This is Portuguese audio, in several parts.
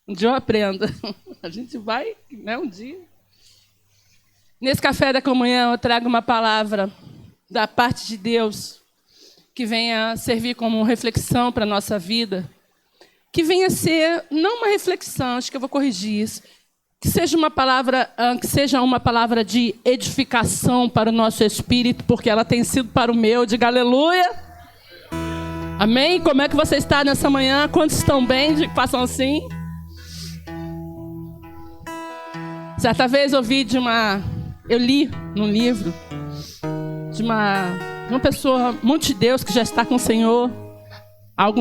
Um dia eu aprendo. A gente vai, né, um dia. Nesse café da comunhão eu trago uma palavra da parte de Deus que venha servir como reflexão para a nossa vida. Que venha ser, não uma reflexão, acho que eu vou corrigir isso, que seja uma palavra de edificação para o nosso espírito, porque ela tem sido para o meu. Diga aleluia. Amém? Como é que você está nessa manhã? Quantos estão bem? Façam assim. Certa vez eu li num livro de uma pessoa muito de Deus que já está com o Senhor há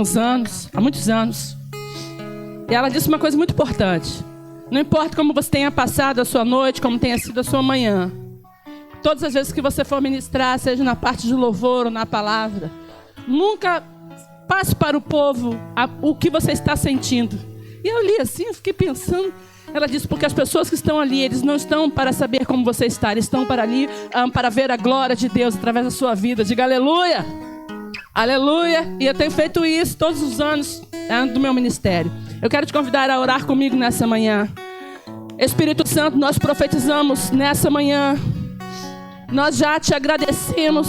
muitos anos. E ela disse uma coisa muito importante. Não importa como você tenha passado a sua noite, como tenha sido a sua manhã. Todas as vezes que você for ministrar, seja na parte de louvor ou na palavra, nunca passe para o povo o que você está sentindo. E eu li assim, eu fiquei pensando. Ela disse, porque as pessoas que estão ali, eles não estão para saber como você está, eles estão para ver a glória de Deus através da sua vida. Diga aleluia. Aleluia. E eu tenho feito isso todos os anos do meu ministério. Eu quero te convidar a orar comigo nessa manhã. Espírito Santo, nós profetizamos nessa manhã. Nós já te agradecemos,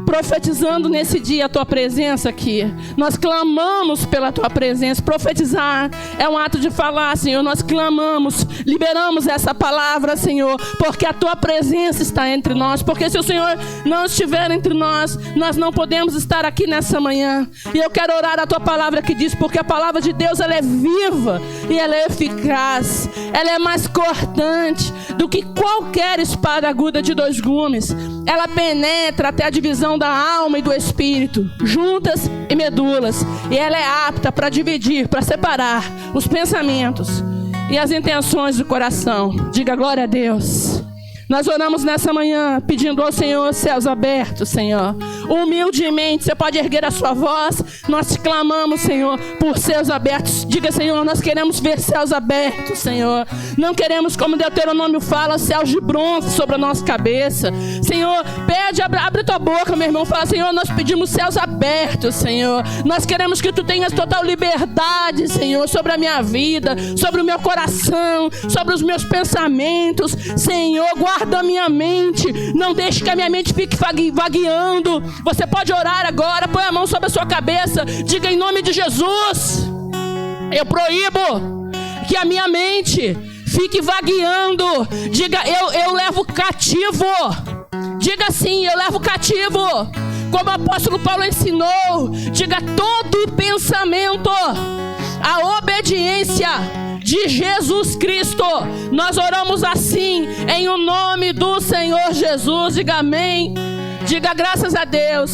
profetizando nesse dia a tua presença aqui. Nós clamamos pela tua presença. Profetizar é um ato de falar, Senhor. Nós clamamos, liberamos essa palavra, Senhor, porque a tua presença está entre nós. Porque se o Senhor não estiver entre nós, nós não podemos estar aqui nessa manhã. E eu quero orar a tua palavra que diz, porque a palavra de Deus, ela é viva e ela é eficaz. Ela é mais cortante do que qualquer espada aguda de 2 gumes. Ela penetra até a divisão da alma e do espírito, juntas e medulas, e ela é apta para dividir, para separar os pensamentos e as intenções do coração. Diga glória a Deus. Nós oramos nessa manhã pedindo ao Senhor céus abertos, Senhor. Humildemente, você pode erguer a sua voz. Nós te clamamos, Senhor, por céus abertos. Diga, Senhor, nós queremos ver céus abertos, Senhor. Não queremos, como Deuteronômio fala, céus de bronze sobre a nossa cabeça. Senhor, pede, abre tua boca, meu irmão. Fala, Senhor, nós pedimos céus abertos, Senhor. Nós queremos que tu tenhas total liberdade, Senhor, sobre a minha vida, sobre o meu coração, sobre os meus pensamentos. Senhor, guarda a minha mente. Não deixe que a minha mente fique vagueando. Você pode orar agora. Põe a mão sobre a sua cabeça. Diga em nome de Jesus: eu proíbo que a minha mente fique vagueando. Diga, eu levo cativo. Diga assim: eu levo cativo. Como o apóstolo Paulo ensinou. Diga, todo pensamento à obediência de Jesus Cristo. Nós oramos assim, em o nome do Senhor Jesus. Diga amém. Diga graças a Deus.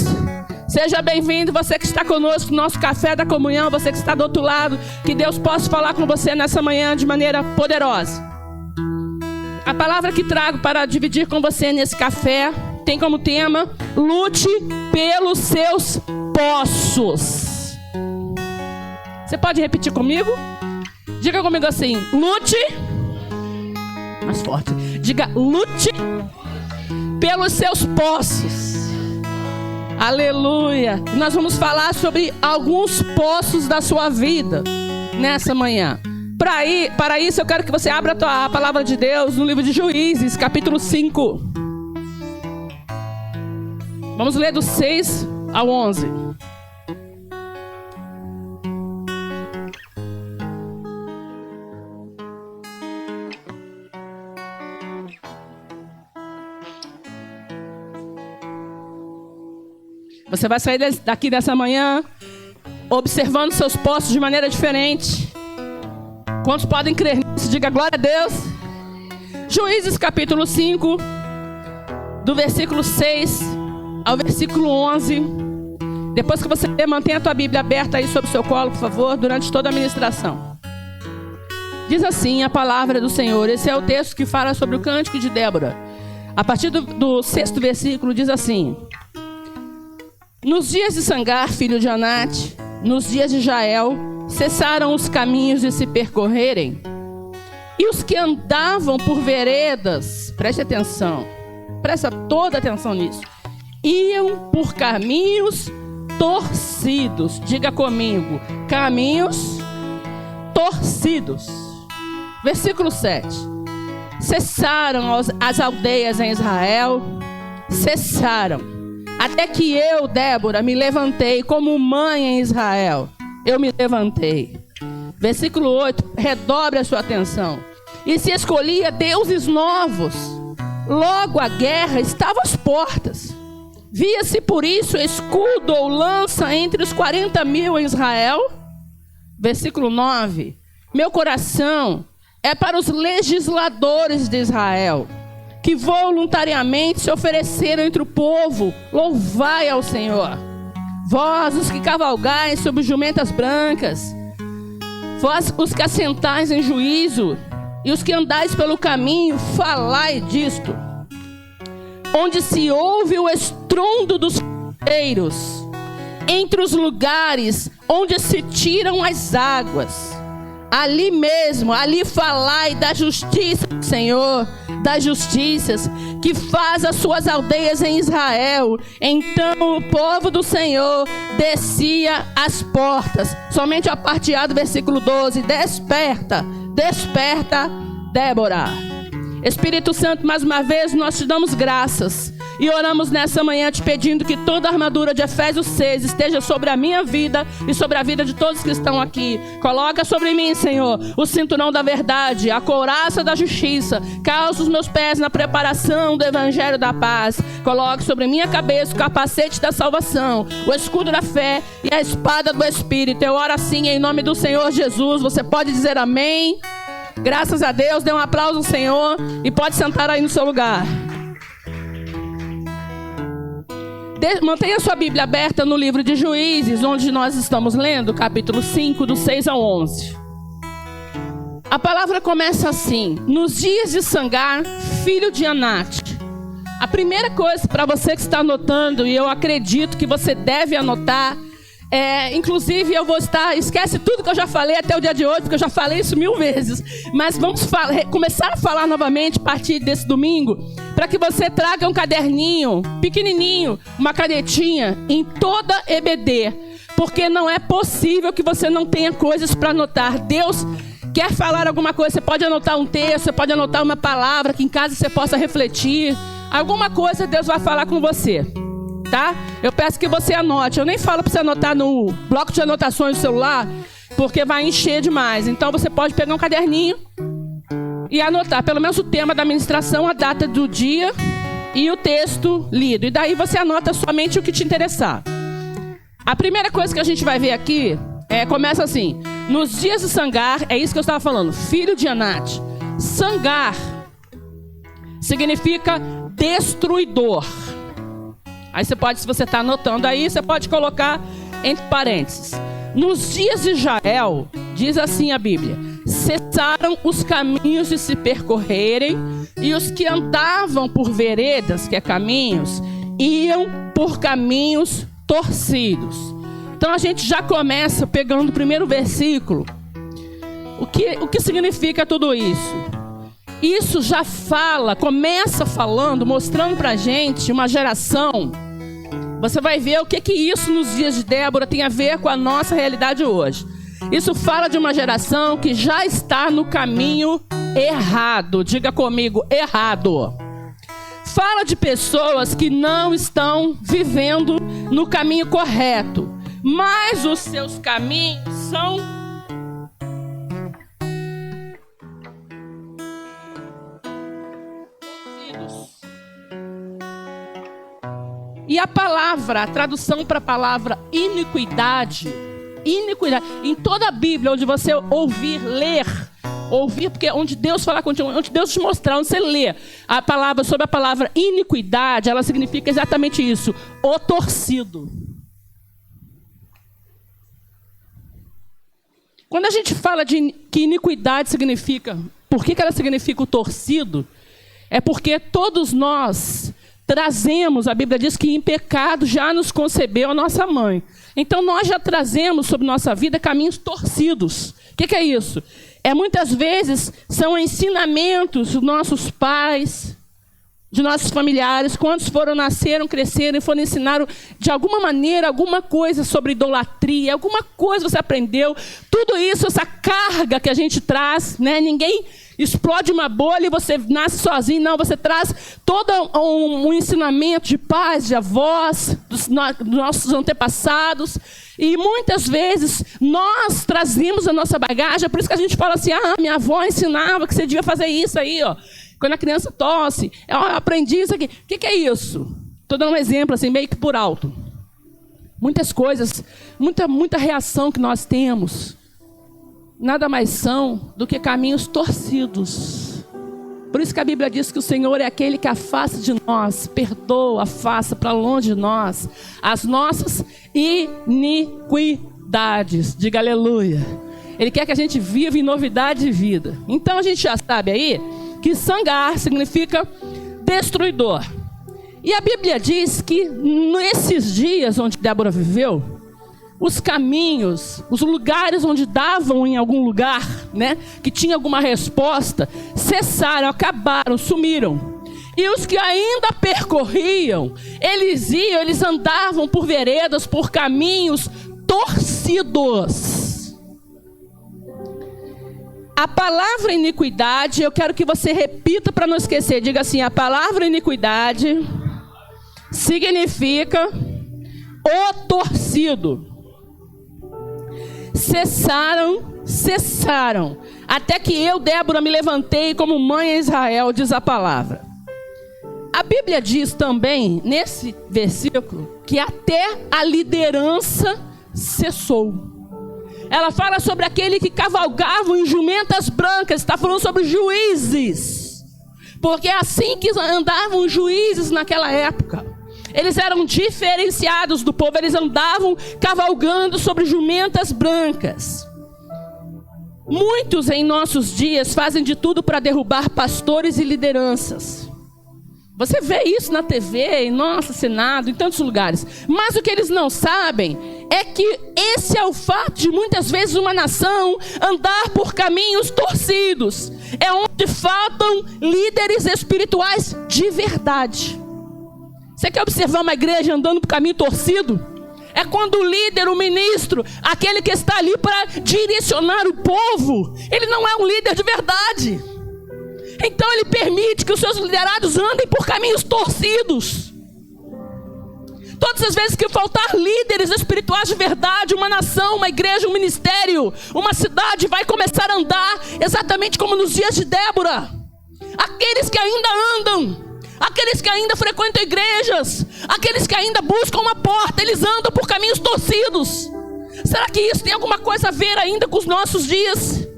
Seja bem-vindo, você que está conosco no nosso café da comunhão, você que está do outro lado. Que Deus possa falar com você nessa manhã de maneira poderosa. A palavra que trago para dividir com você nesse café tem como tema: lute pelos seus poços. Você pode repetir comigo? Diga comigo assim: lute. Mais forte. Diga, lute pelos seus poços. Aleluia. Nós vamos falar sobre alguns poços da sua vida nessa manhã. Para isso eu quero que você abra a palavra de Deus no livro de Juízes, capítulo 5. Vamos ler do 6 ao 11. Você vai sair daqui dessa manhã observando seus poços de maneira diferente. Quantos podem crer nisso? Diga glória a Deus. Juízes capítulo 5, do versículo 6 ao versículo 11. Depois que você ler, mantenha a tua Bíblia aberta aí sobre o seu colo, por favor, durante toda a ministração. Diz assim a palavra do Senhor. Esse é o texto que fala sobre o cântico de Débora. A partir do 6º versículo diz assim: nos dias de Sangar, filho de Anate, nos dias de Jael, cessaram os caminhos de se percorrerem, e os que andavam por veredas, preste atenção, presta toda atenção nisso, iam por caminhos torcidos. Diga comigo: caminhos torcidos. Versículo 7. Cessaram as aldeias em Israel, cessaram, até que eu, Débora, me levantei como mãe em Israel. Eu me levantei. Versículo 8, redobre a sua atenção. E se escolhia deuses novos. Logo a guerra estava às portas. Via-se por isso escudo ou lança entre os 40.000 em Israel. Versículo 9. Meu coração é para os legisladores de Israel, que voluntariamente se ofereceram entre o povo. Louvai ao Senhor. Vós, os que cavalgais sobre jumentas brancas, vós, os que assentais em juízo, e os que andais pelo caminho, falai disto. Onde se ouve o estrondo dos cordeiros, entre os lugares onde se tiram as águas, ali mesmo, ali falai da justiça do Senhor, das justiças, que faz as suas aldeias em Israel. Então o povo do Senhor descia às portas. Somente a parte A do versículo 12. Desperta, desperta, Débora. Espírito Santo, mais uma vez nós te damos graças e oramos nessa manhã te pedindo que toda a armadura de Efésios 6 esteja sobre a minha vida e sobre a vida de todos que estão aqui. Coloca sobre mim, Senhor, o cinturão da verdade, a couraça da justiça. Calça os meus pés na preparação do evangelho da paz. Coloque sobre minha cabeça o capacete da salvação, o escudo da fé e a espada do Espírito. Eu oro assim em nome do Senhor Jesus. Você pode dizer amém? Graças a Deus, dê um aplauso ao Senhor e pode sentar aí no seu lugar. Mantenha sua Bíblia aberta no livro de Juízes, onde nós estamos lendo, capítulo 5, do 6 ao 11. A palavra começa assim: nos dias de Sangar, filho de Anate. A primeira coisa para você que está anotando, e eu acredito que você deve anotar, inclusive eu vou esquece tudo que eu já falei até o dia de hoje, porque eu já falei isso 1000 vezes, mas vamos começar a falar novamente a partir desse domingo, para que você traga um caderninho pequenininho, uma canetinha em toda EBD, porque não é possível que você não tenha coisas para anotar. Deus quer falar alguma coisa, você pode anotar um texto, você pode anotar uma palavra que em casa você possa refletir, alguma coisa Deus vai falar com você. Tá? Eu peço que você anote. Eu nem falo para você anotar no bloco de anotações do celular, porque vai encher demais. Então você pode pegar um caderninho e anotar pelo menos o tema da ministração, a data do dia e o texto lido. E daí você anota somente o que te interessar. A primeira coisa que a gente vai ver aqui começa assim: nos dias de Sangar, é isso que eu estava falando, filho de Anate. Sangar significa destruidor. Aí você pode, se você está anotando aí, você pode colocar entre parênteses. Nos dias de Jael, diz assim a Bíblia: cessaram os caminhos de se percorrerem, e os que andavam por veredas, que é caminhos, iam por caminhos torcidos. Então a gente já começa pegando o primeiro versículo. O que significa tudo isso? Isso já começa falando, mostrando pra gente uma geração. Você vai ver o que isso nos dias de Débora tem a ver com a nossa realidade hoje. Isso fala de uma geração que já está no caminho errado. Diga comigo, errado. Fala de pessoas que não estão vivendo no caminho correto, mas os seus caminhos são e a tradução para a palavra iniquidade, em toda a Bíblia, onde você ouvir, porque onde Deus falar contigo, onde Deus te mostrar, onde você lê a palavra, sobre a palavra iniquidade, ela significa exatamente isso: o torcido. Quando a gente fala que iniquidade significa, por que ela significa o torcido? É porque todos nós trazemos, a Bíblia diz que em pecado já nos concebeu a nossa mãe. Então nós já trazemos sobre nossa vida caminhos torcidos. O que é isso? Muitas vezes são ensinamentos dos nossos pais, de nossos familiares, quantos nasceram, cresceram e foram ensinados de alguma maneira, alguma coisa sobre idolatria, alguma coisa você aprendeu. Tudo isso, essa carga que a gente traz, né? Ninguém explode uma bolha e você nasce sozinho. Não, você traz todo um ensinamento de pais, de avós, dos nossos antepassados. E muitas vezes nós trazemos a nossa bagagem. É por isso que a gente fala assim, minha avó ensinava que você devia fazer isso aí, ó. Quando a criança tosse, eu aprendi isso aqui. O que é isso? Estou dando um exemplo, assim, meio que por alto. Muitas coisas, muita reação que nós temos, nada mais são do que caminhos torcidos. Por isso que a Bíblia diz que o Senhor é aquele que afasta de nós, perdoa, afasta para longe de nós as nossas iniquidades. Diga aleluia. Ele quer que a gente viva em novidade de vida. Então a gente já sabe aí que sangar significa destruidor. E a Bíblia diz que nesses dias onde Débora viveu, os caminhos, os lugares onde davam em algum lugar, né, que tinha alguma resposta, cessaram, acabaram, sumiram. E os que ainda percorriam, eles andavam por veredas, por caminhos torcidos. A palavra iniquidade, eu quero que você repita para não esquecer. Diga assim, a palavra iniquidade significa o torcido. Cessaram, até que eu, Débora, me levantei como mãe em Israel, diz a palavra. A Bíblia diz também, nesse versículo, que até a liderança cessou. Ela fala sobre aquele que cavalgavam em jumentas brancas. Está falando sobre juízes. Porque é assim que andavam os juízes naquela época. Eles eram diferenciados do povo. Eles andavam cavalgando sobre jumentas brancas. Muitos em nossos dias fazem de tudo para derrubar pastores e lideranças. Você vê isso na TV, em nosso Senado, em tantos lugares. Mas o que eles não sabem é que esse é o fato de muitas vezes uma nação andar por caminhos torcidos. É onde faltam líderes espirituais de verdade. Você quer observar uma igreja andando por caminho torcido? É quando o líder, o ministro, aquele que está ali para direcionar o povo, ele não é um líder de verdade. Então ele permite que os seus liderados andem por caminhos torcidos. Todas as vezes que faltar líderes espirituais de verdade, uma nação, uma igreja, um ministério, uma cidade vai começar a andar exatamente como nos dias de Débora. Aqueles que ainda andam, aqueles que ainda frequentam igrejas, aqueles que ainda buscam uma porta, eles andam por caminhos torcidos. Será que isso tem alguma coisa a ver ainda com os nossos dias?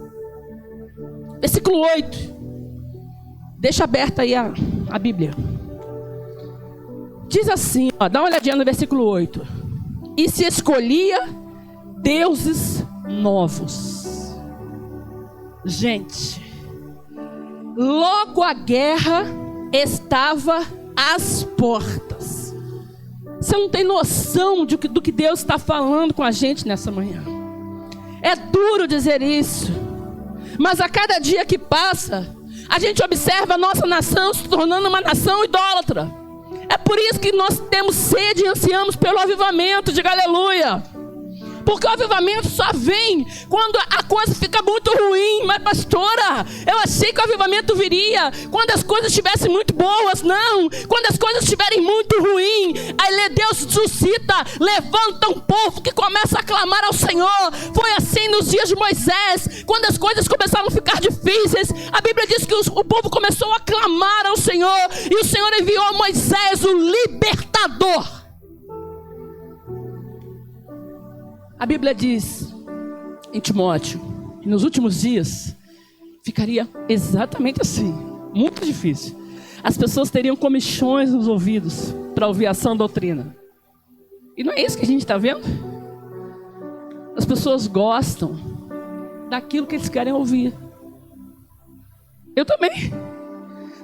Versículo 8. Deixa aberta aí a Bíblia. Diz assim, dá uma olhadinha no versículo 8. E se escolhia deuses novos. Gente, logo a guerra estava às portas. Você não tem noção do que Deus está falando com a gente nessa manhã. É duro dizer isso, mas a cada dia que passa, a gente observa a nossa nação se tornando uma nação idólatra. É por isso que nós temos sede e ansiamos pelo avivamento. Diga aleluia. Porque o avivamento só vem quando a coisa fica muito ruim. Mas pastora, eu achei que o avivamento viria quando as coisas estivessem muito boas. Não, quando as coisas estiverem muito ruins, aí Deus suscita, levanta um povo que começa a clamar ao Senhor. Foi assim nos dias de Moisés, quando as coisas começaram a ficar difíceis. A Bíblia diz que o povo começou a clamar ao Senhor, e o Senhor enviou a Moisés, o libertador. A Bíblia diz em Timóteo que nos últimos dias ficaria exatamente assim, muito difícil. As pessoas teriam comichões nos ouvidos para ouvir a sã doutrina. E não é isso que a gente está vendo? As pessoas gostam daquilo que eles querem ouvir. Eu também.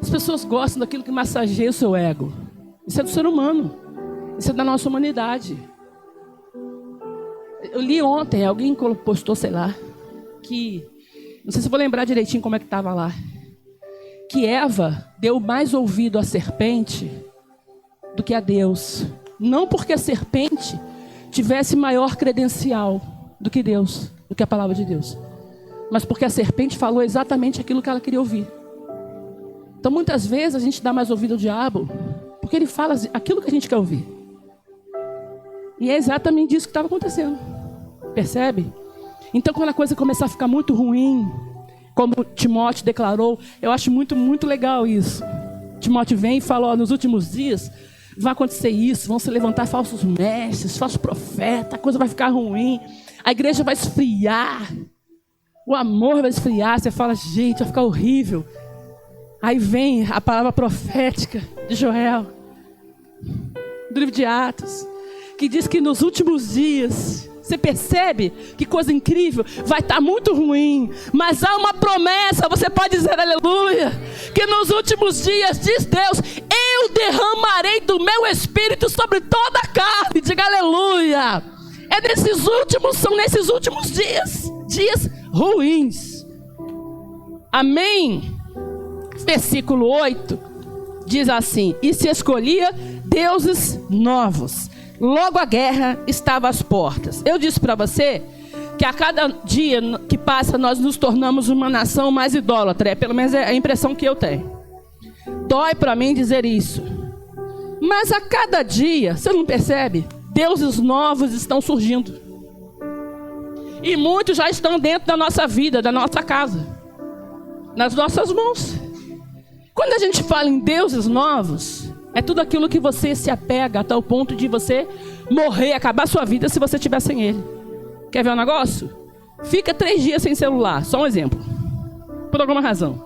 As pessoas gostam daquilo que massageia o seu ego. Isso é do ser humano. Isso é da nossa humanidade. Eu li ontem, alguém postou, sei lá, que... Não sei se eu vou lembrar direitinho como é que estava lá. que Eva deu mais ouvido à serpente do que a Deus. Não porque a serpente tivesse maior credencial do que Deus, do que a palavra de Deus, mas porque a serpente falou exatamente aquilo que ela queria ouvir. Então muitas vezes a gente dá mais ouvido ao diabo porque ele fala aquilo que a gente quer ouvir. E é exatamente isso que estava acontecendo. Percebe? Então quando a coisa começar a ficar muito ruim, como Timóteo declarou, eu acho muito, muito legal isso. Timóteo vem e fala, nos últimos dias vai acontecer isso, vão se levantar falsos mestres, falsos profetas, a coisa vai ficar ruim, a igreja vai esfriar, o amor vai esfriar, você fala, gente, vai ficar horrível. Aí vem a palavra profética de Joel, do livro de Atos, que diz que nos últimos dias, você percebe que coisa incrível, vai estar muito ruim, mas há uma promessa, você pode dizer aleluia, que nos últimos dias, diz Deus, eu derramarei do meu espírito sobre toda a carne, diga aleluia. São nesses últimos dias ruins. Amém? Versículo 8 diz assim: e se escolhia deuses novos. Logo a guerra estava às portas. Eu disse para você que a cada dia que passa nós nos tornamos uma nação mais idólatra. Pelo menos é a impressão que eu tenho. Dói para mim dizer isso. Mas a cada dia, você não percebe? Deuses novos estão surgindo. E muitos já estão dentro da nossa vida, da nossa casa, nas nossas mãos. Quando a gente fala em deuses novos, é tudo aquilo que você se apega até o ponto de você morrer, acabar a sua vida se você estiver sem ele. Quer ver um negócio? Fica 3 dias sem celular, só um exemplo. Por alguma razão.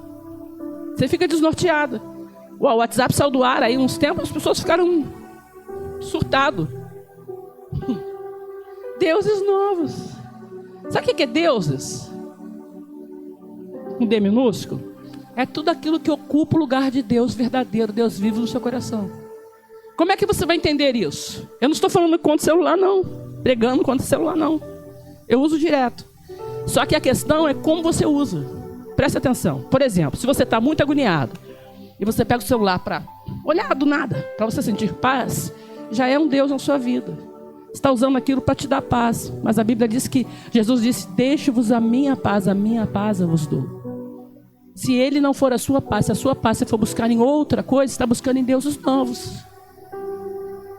Você fica desnorteado. O WhatsApp saiu do ar aí uns tempos, as pessoas ficaram surtadas. Deuses novos. Sabe o que é deuses? Um D minúsculo. É tudo aquilo que ocupa o lugar de Deus verdadeiro, Deus vivo no seu coração. Como é que você vai entender isso? Eu não estou falando contra o celular, não. Pregando contra o celular, não. Eu uso direto. Só que a questão é como você usa. Preste atenção. Por exemplo, se você está muito agoniado e você pega o celular para olhar do nada, para você sentir paz, já é um Deus na sua vida. Você está usando aquilo para te dar paz. Mas a Bíblia diz que Jesus disse: deixe-vos a minha paz eu vos dou. Se ele não for a sua paz, se a sua paz você for buscar em outra coisa, você está buscando em deuses novos.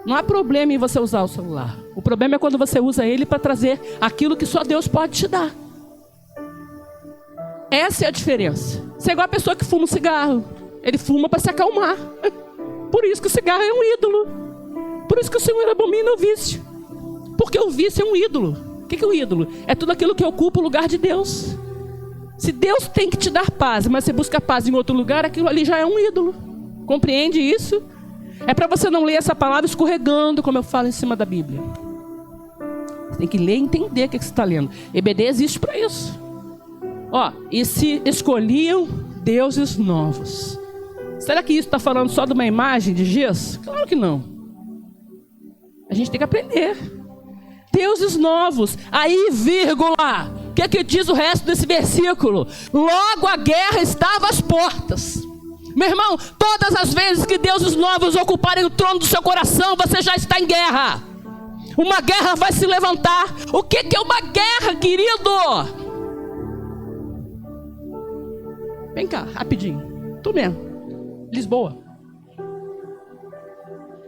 Não há problema em você usar o celular. O problema é quando você usa ele para trazer aquilo que só Deus pode te dar. Essa é a diferença. Você é igual a pessoa que fuma um cigarro. Ele fuma para se acalmar. Por isso que o cigarro é um ídolo. Por isso que o Senhor abomina o vício. Porque o vício é um ídolo. O que é o ídolo? É tudo aquilo que ocupa o lugar de Deus. Se Deus tem que te dar paz, mas você busca paz em outro lugar, aquilo ali já é um ídolo. Compreende isso? É para você não ler essa palavra escorregando, como eu falo em cima da Bíblia. Você tem que ler e entender o que você está lendo. EBD existe para isso. E se escolhiam deuses novos. Será que isso está falando só de uma imagem de gesso? Claro que não. A gente tem que aprender. Deuses novos. Aí, vírgula. O que diz o resto desse versículo? Logo a guerra estava às portas. Meu irmão, todas as vezes que deuses novos ocuparem o trono do seu coração, você já está em guerra. Uma guerra vai se levantar. O que é uma guerra, querido? Vem cá, rapidinho. Tu mesmo. Lisboa.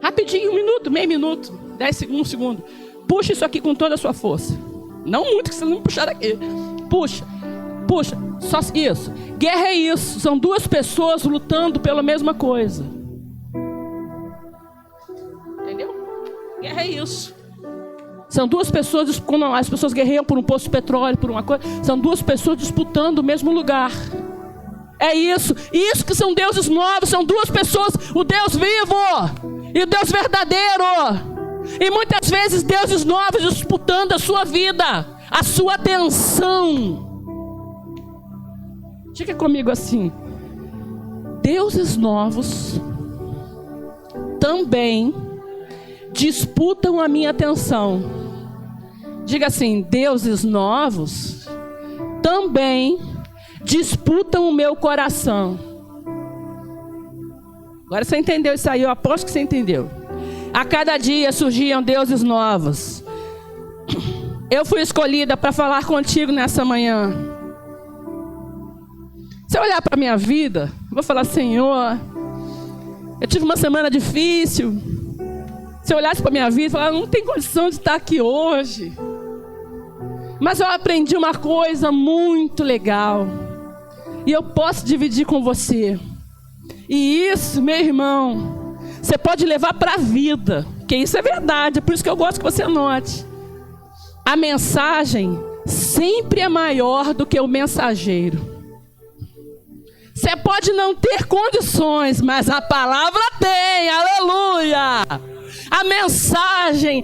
Rapidinho, 1 minuto, meio minuto, 10 segundos, 1 segundo. Puxa isso aqui com toda a sua força. Não muito, que você não puxar daqui. Puxa. Só isso. Guerra é isso. São 2 pessoas lutando pela mesma coisa. Entendeu? Guerra é isso. São 2 pessoas, quando as pessoas guerreiam por um poço de petróleo, por uma coisa, são 2 pessoas disputando o mesmo lugar. É isso. Isso que são deuses novos. São 2 pessoas. O Deus vivo e o Deus verdadeiro. E muitas vezes deuses novos disputando a sua vida, a sua atenção. Diga comigo assim: deuses novos também disputam a minha atenção. Diga assim: deuses novos também disputam o meu coração. Agora você entendeu isso aí, eu aposto que você entendeu. A cada dia surgiam deuses novos. Eu fui escolhida para falar contigo nessa manhã. Se eu olhar para a minha vida, eu vou falar: Senhor, eu tive uma semana difícil. Se eu olhasse para a minha vida, eu falar: não tem condição de estar aqui hoje. Mas eu aprendi uma coisa muito legal. E eu posso dividir com você. E isso, meu irmão, você pode levar para a vida. Porque isso é verdade, é por isso que eu gosto que você anote. A mensagem sempre é maior do que o mensageiro. Você pode não ter condições, mas a palavra tem, aleluia! A mensagem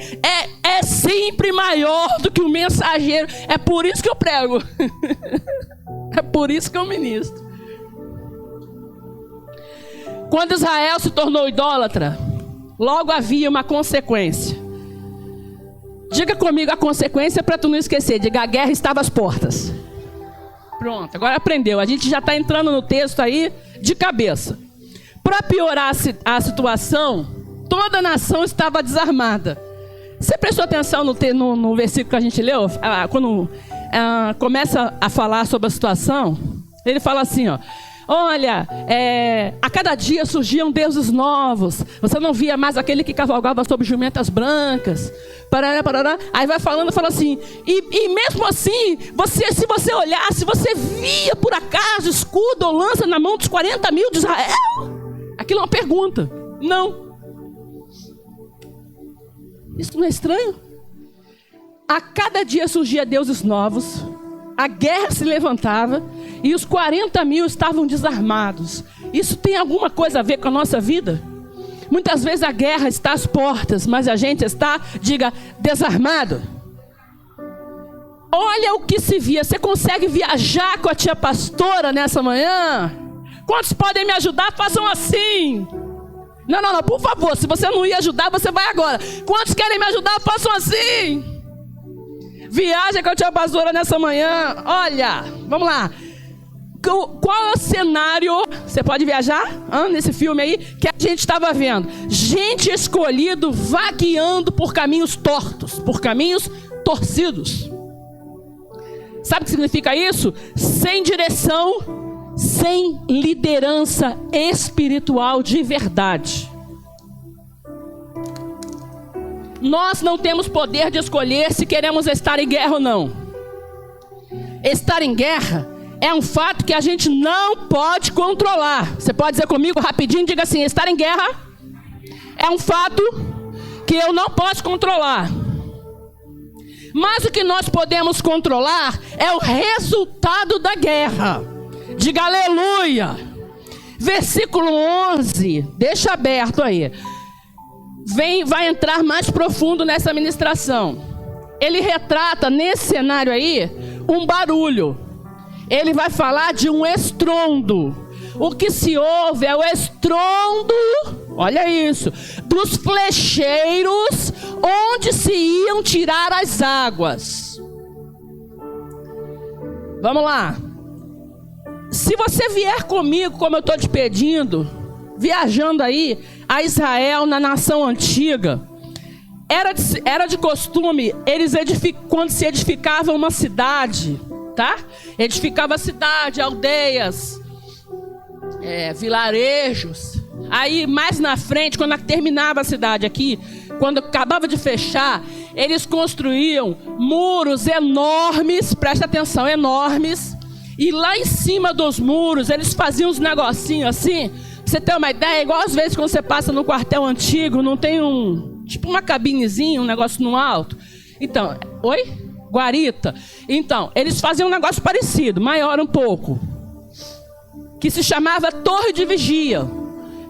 é sempre maior do que o mensageiro. É por isso que eu prego. É por isso que eu ministro. Quando Israel se tornou idólatra, logo havia uma consequência. Diga comigo a consequência para tu não esquecer. Diga: a guerra estava às portas. Pronto, agora aprendeu. A gente já está entrando no texto aí de cabeça. Para piorar a situação, toda a nação estava desarmada. Você prestou atenção no versículo que a gente leu? Quando começa a falar sobre a situação, ele fala assim, ó: olha, a cada dia surgiam deuses novos. Você não via mais aquele que cavalgava sobre jumentas brancas. Parará, parará. Aí vai falando, fala assim: e mesmo assim, se você olhasse, você via por acaso escudo ou lança na mão dos 40 mil de Israel? Aquilo é uma pergunta. Não. Isso não é estranho? A cada dia surgia deuses novos, a guerra se levantava e os 40 mil estavam desarmados. Isso tem alguma coisa a ver com a nossa vida? Muitas vezes a guerra está às portas, mas a gente está, diga, desarmado. Olha o que se via. Você consegue viajar com a tia pastora nessa manhã? Quantos podem me ajudar? Façam assim. Não, por favor, se você não ia ajudar, você vai agora. Quantos querem me ajudar? Façam assim. Viaja com a tia pastora nessa manhã. Olha, vamos lá. Qual é o cenário? Você pode viajar nesse filme aí que a gente estava vendo? Gente escolhido vagueando por caminhos tortos, por caminhos torcidos. Sabe o que significa isso? Sem direção, sem liderança espiritual de verdade. Nós não temos poder de escolher se queremos estar em guerra ou não. Estar em guerra é um fato que a gente não pode controlar. Você pode dizer comigo rapidinho? Diga assim: estar em guerra é um fato que eu não posso controlar. Mas o que nós podemos controlar é o resultado da guerra. Diga aleluia. Versículo 11, deixa aberto aí. Vai entrar mais profundo nessa ministração. Ele retrata nesse cenário aí um barulho. Ele vai falar de um estrondo. O que se ouve é o estrondo, olha isso, dos flecheiros onde se iam tirar as águas. Vamos lá. Se você vier comigo, como eu estou te pedindo, viajando aí a Israel, na nação antiga, era de costume, quando se edificava uma cidade, tá? Edificava a cidade, aldeias, vilarejos. Aí mais na frente, quando terminava a cidade aqui, quando acabava de fechar, eles construíam muros enormes, presta atenção, enormes. E lá em cima dos muros, eles faziam uns negocinhos assim. Pra você ter uma ideia, igual às vezes quando você passa no quartel antigo, não tem tipo uma cabinezinha, um negócio no alto. Então, oi? Guarita. Então, eles faziam um negócio parecido, maior um pouco, que se chamava Torre de Vigia.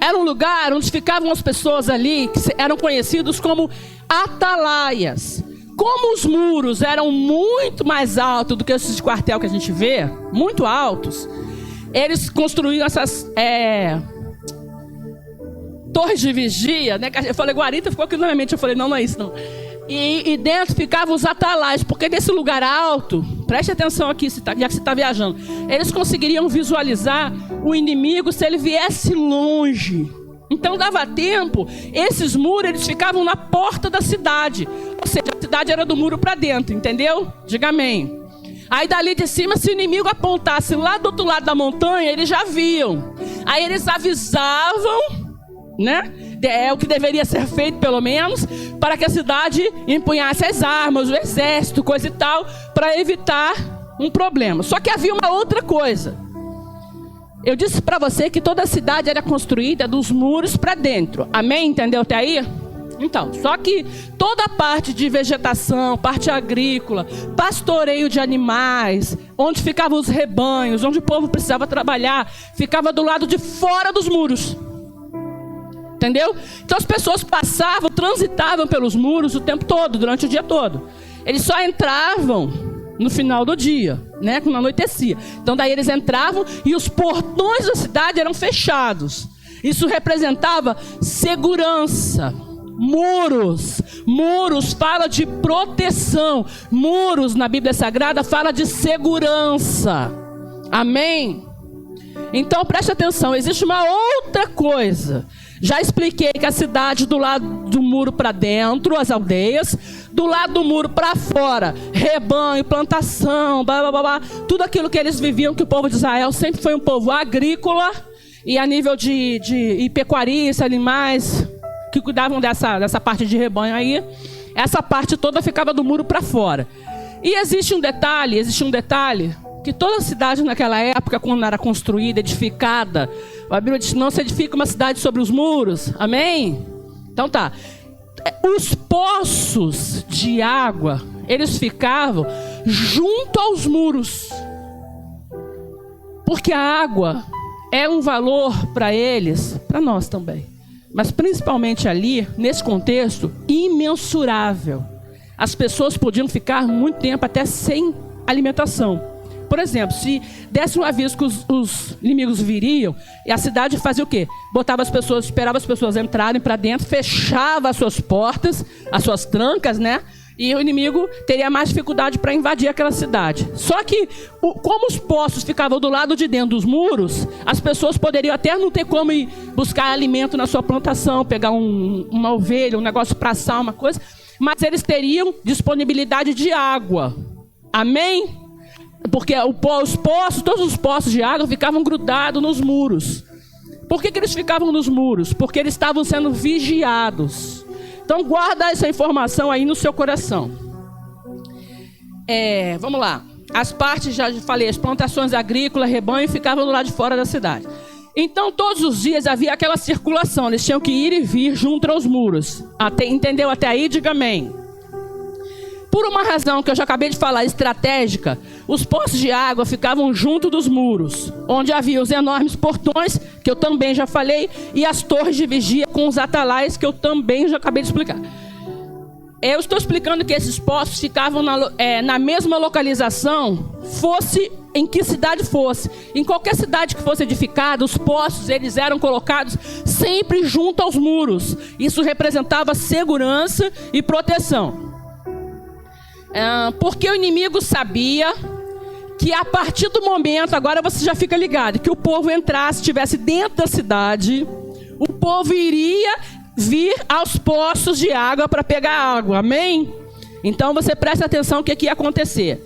Era um lugar onde ficavam as pessoas ali, que eram conhecidos como atalaias. Como os muros eram muito mais altos do que esses quartel que a gente vê, muito altos, eles construíam essas torres de vigia, né? Eu falei guarita, ficou aqui na minha mente, eu falei, não é isso não. E dentro ficavam os atalaias, porque nesse lugar alto, preste atenção aqui, já que você está viajando, eles conseguiriam visualizar o inimigo se ele viesse longe. Então dava tempo, esses muros eles ficavam na porta da cidade. Ou seja, a cidade era do muro para dentro, entendeu? Diga amém. Aí dali de cima, se o inimigo apontasse lá do outro lado da montanha, eles já viam. Aí eles avisavam, né? É o que deveria ser feito pelo menos, para que a cidade empunhasse as armas, o exército, coisa e tal, para evitar um problema. Só que havia uma outra coisa. Eu disse para você que toda a cidade era construída dos muros para dentro. Amém? Entendeu até aí? Então, só que toda a parte de vegetação, parte agrícola, pastoreio de animais, onde ficavam os rebanhos, onde o povo precisava trabalhar, ficava do lado de fora dos muros. Entendeu? Então as pessoas passavam, transitavam pelos muros o tempo todo, durante o dia todo. Eles só entravam no final do dia, né, quando anoitecia. Então daí eles entravam e os portões da cidade eram fechados. Isso representava segurança. Muros fala de proteção. Muros na Bíblia Sagrada fala de segurança. Amém? Então preste atenção, existe uma outra coisa. Já expliquei que a cidade do lado do muro para dentro, as aldeias, do lado do muro para fora, rebanho, plantação, blá, blá, blá, blá, tudo aquilo que eles viviam, que o povo de Israel sempre foi um povo agrícola e a nível de pecuarista, animais que cuidavam dessa parte de rebanho aí, essa parte toda ficava do muro para fora. E existe um detalhe, que toda cidade naquela época, quando era construída, edificada, a Bíblia diz que não se edifica uma cidade sobre os muros, amém? Então tá, os poços de água, eles ficavam junto aos muros, porque a água é um valor para eles, para nós também, mas principalmente ali, nesse contexto, imensurável. As pessoas podiam ficar muito tempo até sem alimentação. Por exemplo, se desse um aviso que os inimigos viriam, e a cidade fazia o quê? Botava as pessoas, esperava as pessoas entrarem para dentro, fechava as suas portas, as suas trancas, né? E o inimigo teria mais dificuldade para invadir aquela cidade. Só que, como os poços ficavam do lado de dentro dos muros, as pessoas poderiam até não ter como ir buscar alimento na sua plantação, pegar uma ovelha, um negócio para assar, uma coisa, mas eles teriam disponibilidade de água. Amém? Porque todos os poços de água ficavam grudados nos muros. Por que eles ficavam nos muros? Porque eles estavam sendo vigiados. Então guarda essa informação aí no seu coração. Vamos lá. As partes, já falei, as plantações agrícolas, rebanho, ficavam do lado de fora da cidade. Então todos os dias havia aquela circulação. Eles tinham que ir e vir junto aos muros. Entendeu até aí? Diga amém. Por uma razão que eu já acabei de falar, estratégica, os poços de água ficavam junto dos muros, onde havia os enormes portões, que eu também já falei, e as torres de vigia com os atalaias, que eu também já acabei de explicar. Eu estou explicando que esses poços ficavam na mesma localização, fosse em que cidade fosse. Em qualquer cidade que fosse edificada, os poços eles eram colocados sempre junto aos muros. Isso representava segurança e proteção. Porque o inimigo sabia que a partir do momento, agora você já fica ligado, que o povo entrasse, estivesse dentro da cidade, o povo iria vir aos poços de água para pegar água, amém? Então você presta atenção o que ia acontecer.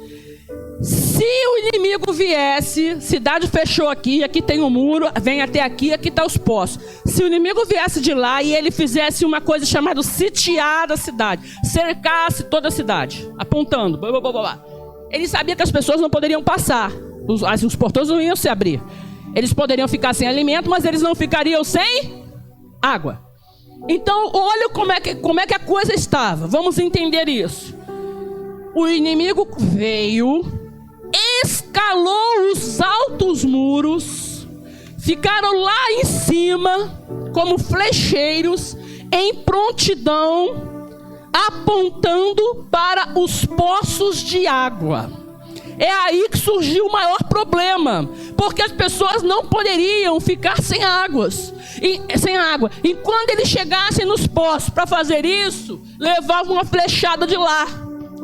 Se o inimigo viesse, cidade fechou aqui tem um muro, vem até aqui está os poços. Se o inimigo viesse de lá e ele fizesse uma coisa chamada sitiar a cidade, cercasse toda a cidade, apontando, blá, blá, blá, blá, ele sabia que as pessoas não poderiam passar, os portões não iam se abrir. Eles poderiam ficar sem alimento, mas eles não ficariam sem água. Então olha como é que a coisa estava. Vamos entender isso. O inimigo veio, escalou os altos muros, ficaram lá em cima como flecheiros em prontidão, apontando para os poços de água. É aí que surgiu o maior problema, porque as pessoas não poderiam ficar sem água. E quando eles chegassem nos poços para fazer isso, levavam uma flechada de lá.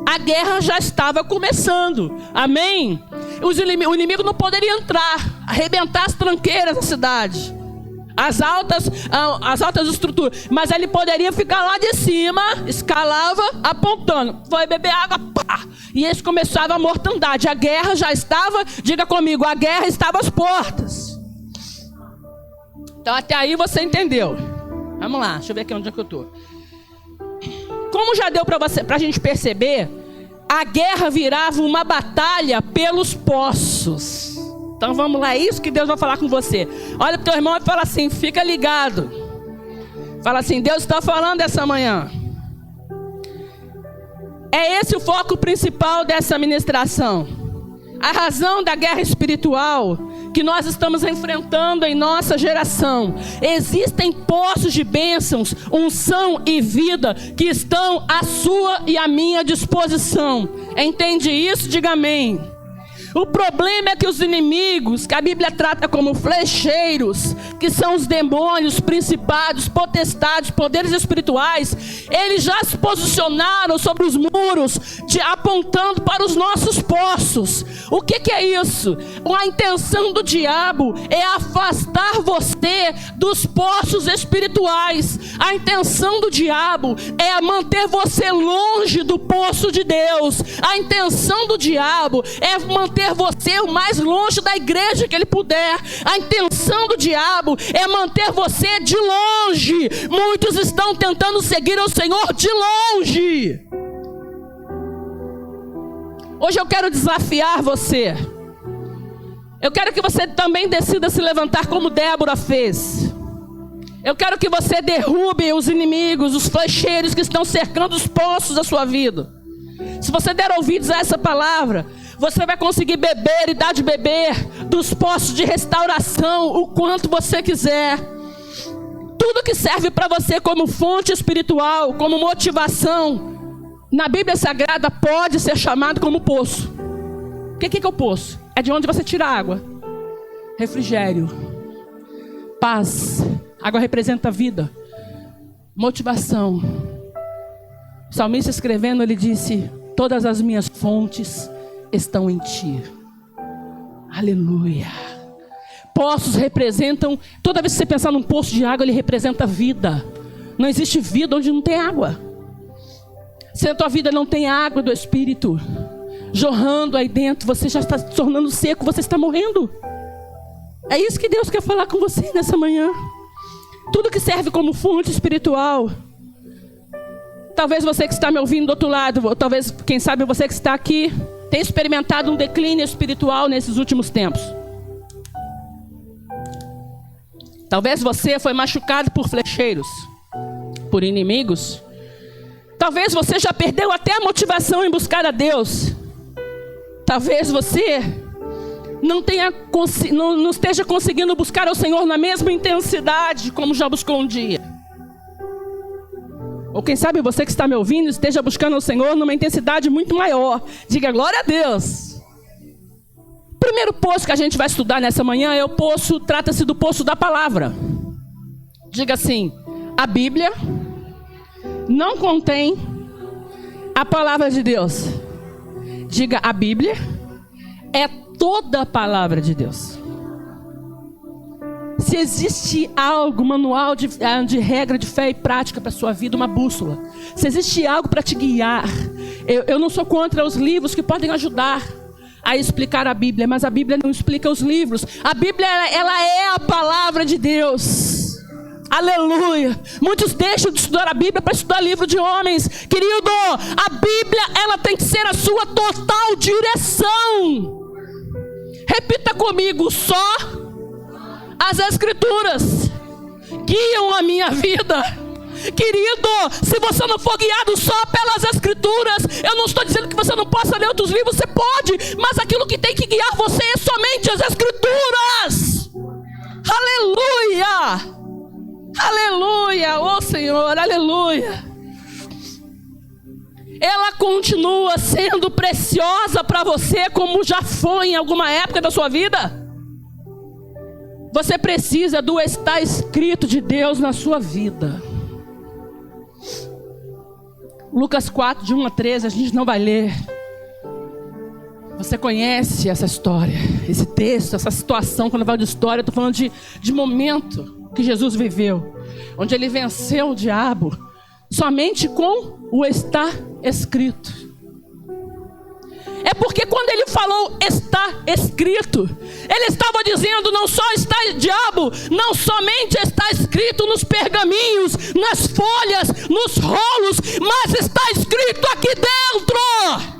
A guerra já estava começando, amém? O inimigo não poderia entrar, arrebentar as tranqueiras da cidade. as altas estruturas. Mas ele poderia ficar lá de cima, escalava, apontando. Foi beber água, pá! E eles começavam a mortandade. A guerra já estava, diga comigo, a guerra estava às portas. Então até aí você entendeu. Vamos lá, deixa eu ver aqui onde é que eu estou. Como já deu para a gente perceber, a guerra virava uma batalha pelos poços. Então vamos lá, é isso que Deus vai falar com você. Olha para o teu irmão e fala assim, fica ligado. Fala assim, Deus está falando essa manhã. É esse o foco principal dessa ministração. A razão da guerra espiritual que nós estamos enfrentando em nossa geração. Existem poços de bênçãos, unção e vida que estão à sua e à minha disposição. Entende isso? Diga amém. O problema é que os inimigos, que a Bíblia trata como flecheiros, que são os demônios, principados, potestades, poderes espirituais, eles já se posicionaram sobre os muros, apontando para os nossos poços. O que é isso? A intenção do diabo é afastar você dos poços espirituais. A intenção do diabo é manter você longe do poço de Deus. A intenção do diabo é manter você o mais longe da igreja que ele puder. A intenção do diabo é manter você de longe. Muitos estão tentando seguir ao Senhor de longe. Hoje eu quero desafiar você. Eu quero que você também decida se levantar como Débora fez. Eu quero que você derrube os inimigos, os flecheiros que estão cercando os poços da sua vida. Se você der ouvidos a essa palavra, você vai conseguir beber e dar de beber dos poços de restauração o quanto você quiser. Tudo que serve para você como fonte espiritual, como motivação, na Bíblia Sagrada pode ser chamado como poço. O que é o poço? É de onde você tira água. Refrigério, paz. Água representa vida, motivação. O salmista escrevendo, ele disse: todas as minhas fontes estão em ti. Aleluia. Poços representam, toda vez que você pensar num poço de água, ele representa vida. Não existe vida onde não tem água. Se a tua vida não tem água do Espírito jorrando aí dentro, você já está se tornando seco, você está morrendo. É isso que Deus quer falar com você nessa manhã. Tudo que serve como fonte espiritual. Talvez você que está me ouvindo do outro lado, ou talvez, quem sabe, você que está aqui, tenha experimentado um declínio espiritual nesses últimos tempos. Talvez você foi machucado por flecheiros, por inimigos. Talvez você já perdeu até a motivação em buscar a Deus. Talvez você não esteja conseguindo buscar ao Senhor na mesma intensidade como já buscou um dia. Ou quem sabe você que está me ouvindo esteja buscando ao Senhor numa intensidade muito maior. Diga glória a Deus. O primeiro poço que a gente vai estudar nessa manhã é o poço, trata-se do poço da palavra. Diga assim: a Bíblia não contém a palavra de Deus. Diga: a Bíblia é toda a palavra de Deus. Se existe algo, manual de regra de fé e prática para a sua vida, uma bússola. Se existe algo para te guiar. Eu não sou contra os livros que podem ajudar a explicar a Bíblia, mas a Bíblia não explica os livros. A Bíblia, ela é a palavra de Deus. Aleluia. Muitos deixam de estudar a Bíblia para estudar livro de homens. Querido, a Bíblia, ela tem que ser a sua total direção. Repita comigo: só as Escrituras guiam a minha vida. Querido, se você não for guiado só pelas Escrituras, eu não estou dizendo que você não possa ler outros livros, você pode, mas aquilo que tem que guiar você é somente as Escrituras. Aleluia, aleluia, ó Senhor, aleluia. Ela continua sendo preciosa para você como já foi em alguma época da sua vida. Você precisa do está escrito de Deus na sua vida. Lucas 4, de 1 a 13, a gente não vai ler. Você conhece essa história, esse texto, essa situação. Quando eu falo de história, eu estou falando de momento. que Jesus viveu, onde ele venceu o diabo somente com o está escrito. É porque quando ele falou está escrito, ele estava dizendo não só está diabo, não somente está escrito nos pergaminhos, nas folhas, nos rolos, mas está escrito aqui dentro.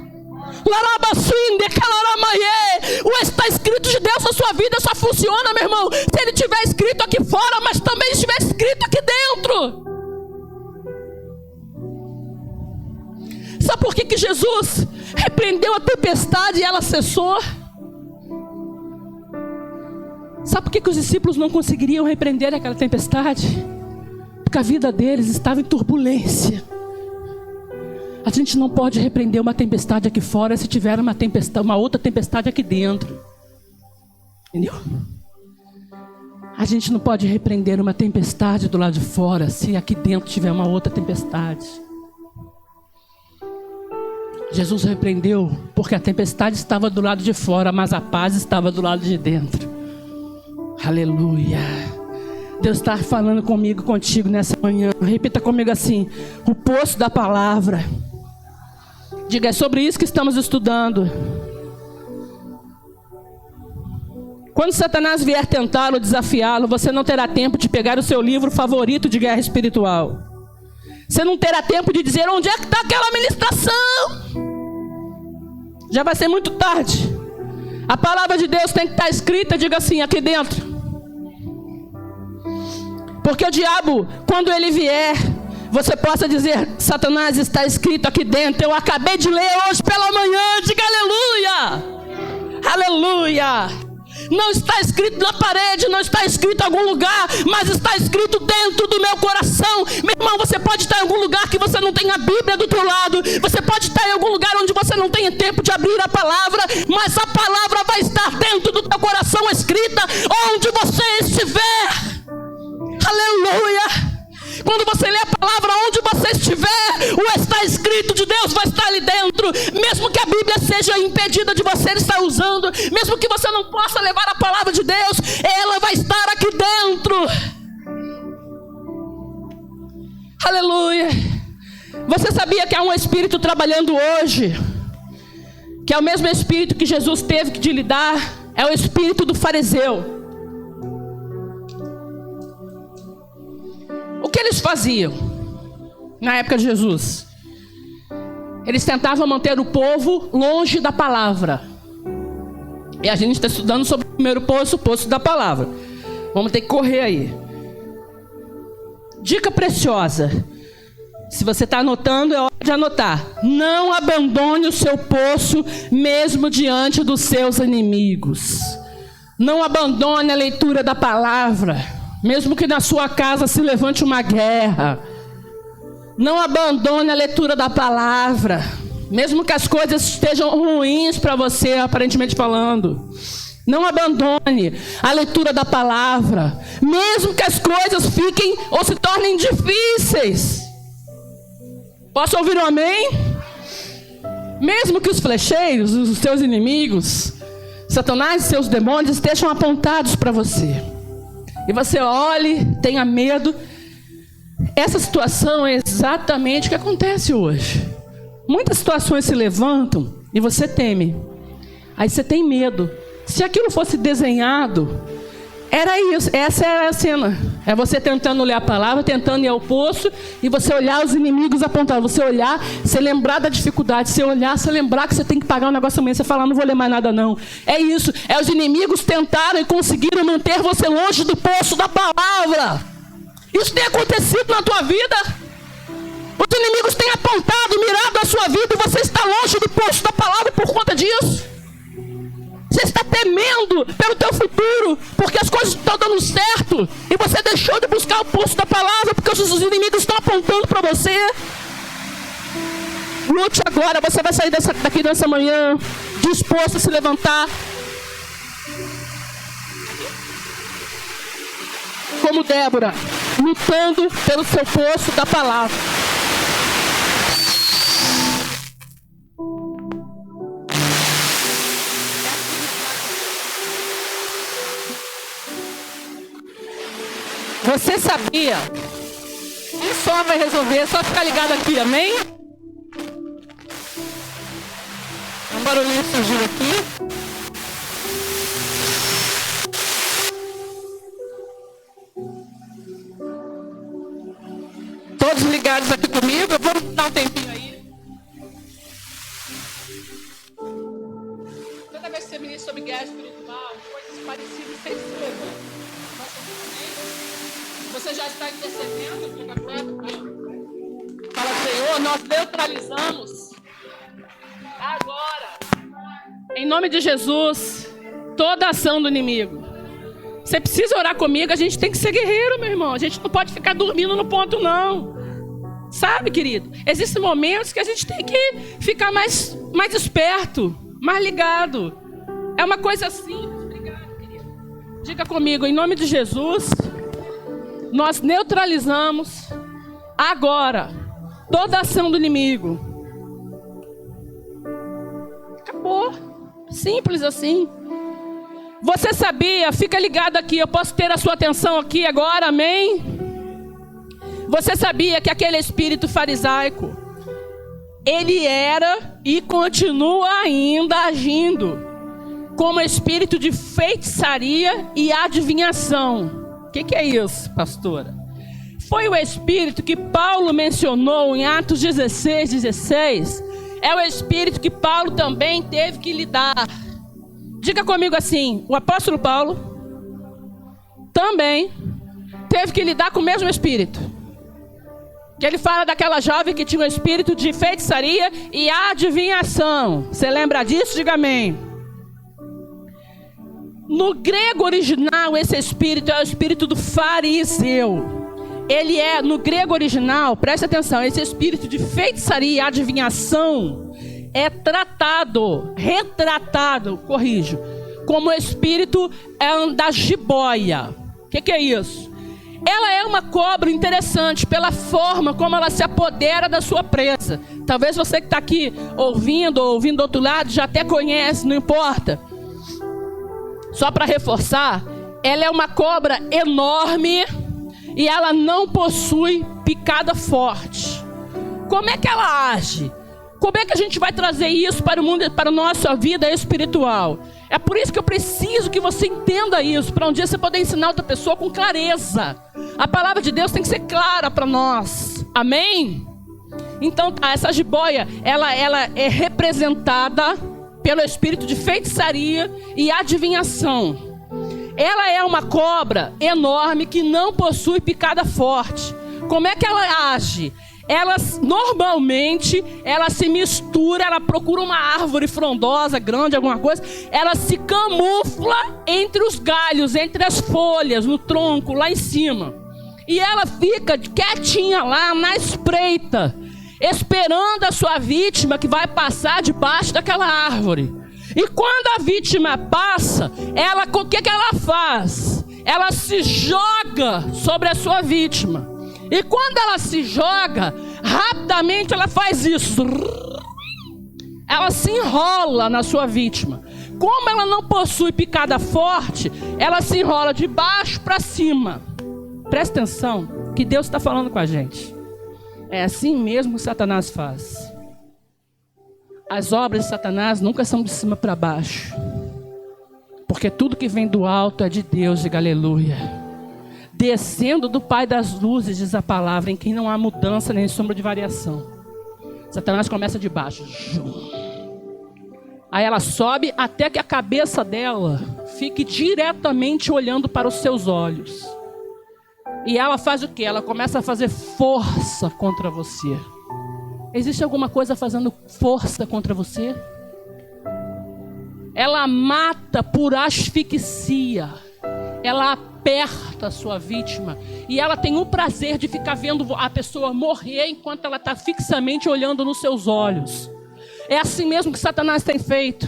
O está escrito de Deus na sua vida só funciona, meu irmão, se ele estiver escrito aqui fora, mas também estiver escrito aqui dentro. Sabe por que Jesus repreendeu a tempestade e ela cessou? Sabe por que os discípulos não conseguiriam repreender aquela tempestade? Porque a vida deles estava em turbulência. A gente não pode repreender uma tempestade aqui fora se tiver uma outra tempestade aqui dentro. Entendeu? A gente não pode repreender uma tempestade do lado de fora se aqui dentro tiver uma outra tempestade. Jesus repreendeu porque a tempestade estava do lado de fora, mas a paz estava do lado de dentro. Aleluia. Deus está falando comigo, contigo nessa manhã. Repita comigo assim: o poço da palavra. Diga, é sobre isso que estamos estudando. Quando Satanás vier tentá-lo, desafiá-lo, você não terá tempo de pegar o seu livro favorito de guerra espiritual. Você não terá tempo de dizer onde é que está aquela ministração. Já vai ser muito tarde. A palavra de Deus tem que estar escrita, diga assim, aqui dentro. Porque o diabo, quando ele vier, você possa dizer: Satanás, está escrito aqui dentro. Eu acabei de ler hoje pela manhã. Diga aleluia. Aleluia. Não está escrito na parede, não está escrito em algum lugar, mas está escrito dentro do meu coração. Meu irmão, você pode estar em algum lugar que você não tenha a Bíblia do teu lado. Você pode estar em algum lugar onde você não tenha tempo de abrir a palavra, mas a palavra vai estar dentro do teu coração, escrita onde você estiver. Aleluia. Quando você lê a palavra, onde você estiver, o está escrito de Deus vai estar ali dentro. Mesmo que a Bíblia seja impedida de você estar usando, mesmo que você não possa levar a palavra de Deus, ela vai estar aqui dentro. Aleluia. Você sabia que há um espírito trabalhando hoje, que é o mesmo espírito que Jesus teve que lidar? É o espírito do fariseu. O que eles faziam na época de Jesus? Eles tentavam manter o povo longe da palavra. E a gente está estudando sobre o primeiro poço, o poço da palavra. Vamos ter que correr aí. Dica preciosa. Se você está anotando, é hora de anotar. Não abandone o seu poço, mesmo diante dos seus inimigos. Não abandone a leitura da palavra, mesmo que na sua casa se levante uma guerra. Não abandone a leitura da palavra, mesmo que as coisas estejam ruins para você, aparentemente falando. Não abandone a leitura da palavra, mesmo que as coisas fiquem ou se tornem difíceis. Posso ouvir um amém? Mesmo que os flecheiros, os seus inimigos, Satanás e seus demônios estejam apontados para você, e você olhe, tenha medo. Essa situação é exatamente o que acontece hoje. Muitas situações se levantam e você teme. Aí você tem medo. Se aquilo fosse desenhado, era isso. Essa era a cena. É você tentando ler a palavra, tentando ir ao poço, e você olhar os inimigos apontados. Você olhar, você lembrar da dificuldade. Você olhar, você lembrar que você tem que pagar um negócio amanhã. Você falar: não vou ler mais nada não. É isso. É os inimigos tentaram e conseguiram manter você longe do poço da palavra. Isso tem acontecido na tua vida. Os inimigos têm apontado, mirado a sua vida, e você está longe do poço da palavra por conta disso. Você está temendo pelo teu futuro, porque as coisas estão dando certo, e você deixou de buscar o poço da palavra, porque os inimigos estão apontando para você. Lute agora. Você vai sair daqui nessa manhã disposto a se levantar como Débora, lutando pelo seu poço da palavra. Você sabia? Um só vai resolver, é só ficar ligado aqui, amém? Um barulhinho surgiu aqui. Todos ligados aqui comigo, vamos dar um tempinho aí. Toda vez que você ministra sobre guerra espiritual, coisas parecidas sem ser. Você já está intercedendo? Fala, Senhor, nós neutralizamos agora, em nome de Jesus, toda ação do inimigo. Você precisa orar comigo, a gente tem que ser guerreiro, meu irmão. A gente não pode ficar dormindo no ponto, não. Sabe, querido? Existem momentos que a gente tem que ficar mais esperto, mais ligado. É uma coisa simples. Obrigado, querido. Diga comigo, em nome de Jesus, nós neutralizamos agora toda ação do inimigo. Acabou. Simples assim. Você sabia? Fica ligado aqui. Eu posso ter a sua atenção aqui agora, amém? Você sabia que aquele espírito farisaico, ele era e continua ainda agindo como espírito de feitiçaria e adivinhação. O que é isso, pastora? Foi o espírito que Paulo mencionou em Atos 16. É o espírito que Paulo também teve que lidar. Diga comigo assim, o apóstolo Paulo também teve que lidar com o mesmo espírito. Que ele fala daquela jovem que tinha um espírito de feitiçaria e adivinhação. Você lembra disso? Diga amém. No grego original, esse espírito é o espírito do fariseu. Ele é, no grego original, preste atenção, esse espírito de feitiçaria e adivinhação é retratado, como o espírito da jiboia. O que é isso? Ela é uma cobra interessante pela forma como ela se apodera da sua presa. Talvez você que está aqui ouvindo do outro lado já até conhece, não importa. Só para reforçar, ela é uma cobra enorme e ela não possui picada forte. Como é que ela age? Como é que a gente vai trazer isso para o mundo, para a nossa vida espiritual? É por isso que eu preciso que você entenda isso, para um dia você poder ensinar outra pessoa com clareza. A palavra de Deus tem que ser clara para nós. Amém? Então, essa jiboia, ela é representada pelo espírito de feitiçaria e adivinhação. Ela é uma cobra enorme que não possui picada forte. Como é que ela age? Ela normalmente, ela se mistura, ela procura uma árvore frondosa, grande, alguma coisa. Ela se camufla entre os galhos, entre as folhas, no tronco, lá em cima. E ela fica quietinha lá na espreita, esperando a sua vítima que vai passar debaixo daquela árvore. E quando a vítima passa, o que ela faz? Ela se joga sobre a sua vítima. E quando ela se joga, rapidamente ela faz isso. Ela se enrola na sua vítima. Como ela não possui picada forte, ela se enrola de baixo para cima. Presta atenção que Deus está falando com a gente. É assim mesmo que Satanás faz. As obras de Satanás nunca são de cima para baixo. Porque tudo que vem do alto é de Deus, diga aleluia. Descendo do Pai das luzes, diz a palavra, em quem não há mudança nem sombra de variação. Satanás começa de baixo. Aí ela sobe até que a cabeça dela fique diretamente olhando para os seus olhos. E ela faz o quê? Ela começa a fazer força contra você. Existe alguma coisa fazendo força contra você? Ela mata por asfixia. Ela aperta a sua vítima. E ela tem o prazer de ficar vendo a pessoa morrer enquanto ela está fixamente olhando nos seus olhos. É assim mesmo que Satanás tem feito.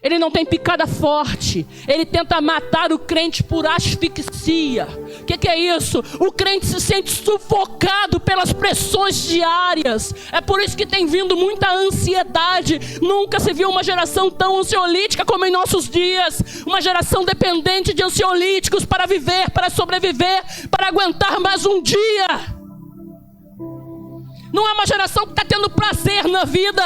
Ele não tem picada forte. Ele tenta matar o crente por asfixia. O que é isso? O crente se sente sufocado pelas pressões diárias. É por isso que tem vindo muita ansiedade. Nunca se viu uma geração tão ansiolítica como em nossos dias. Uma geração dependente de ansiolíticos para viver, para sobreviver, para aguentar mais um dia. Não é uma geração que está tendo prazer na vida,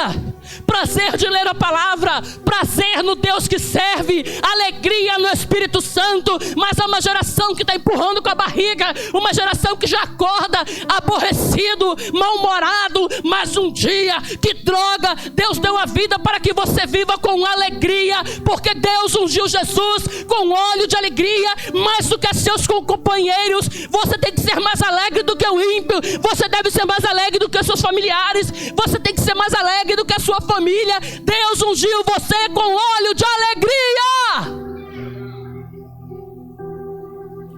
prazer de ler a palavra, prazer no Deus que serve, alegria no Espírito Santo, mas é uma geração que está empurrando com a barriga, uma geração que já acorda aborrecido, mal-humorado. Mais um dia, que droga! Deus deu a vida para que você viva com alegria, porque Deus ungiu Jesus com óleo de alegria, mais do que seus companheiros. Você tem que ser mais alegre do que o ímpio, você deve ser mais alegre do que os seus familiares, você tem que ser mais alegre do que a sua família. Deus ungiu você com óleo de alegria.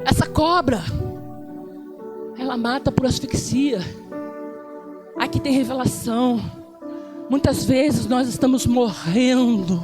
Essa cobra, ela mata por asfixia. Aqui tem revelação. Muitas vezes nós estamos morrendo,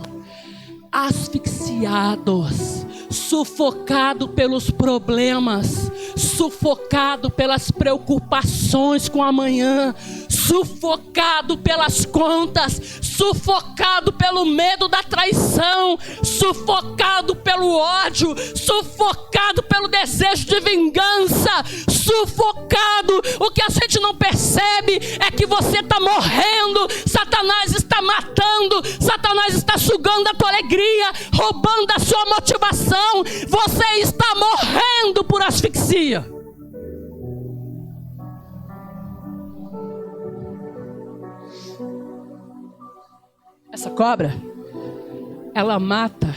asfixiados, sufocado pelos problemas, sufocado pelas preocupações com amanhã, sufocado pelas contas, sufocado pelo medo da traição, sufocado pelo ódio, sufocado pelo desejo de vingança, sufocado. O que a gente não percebe é que você está morrendo, Satanás está matando, Satanás está sugando a tua alegria, roubando a sua motivação. Você está morrendo por asfixia. Essa cobra, ela mata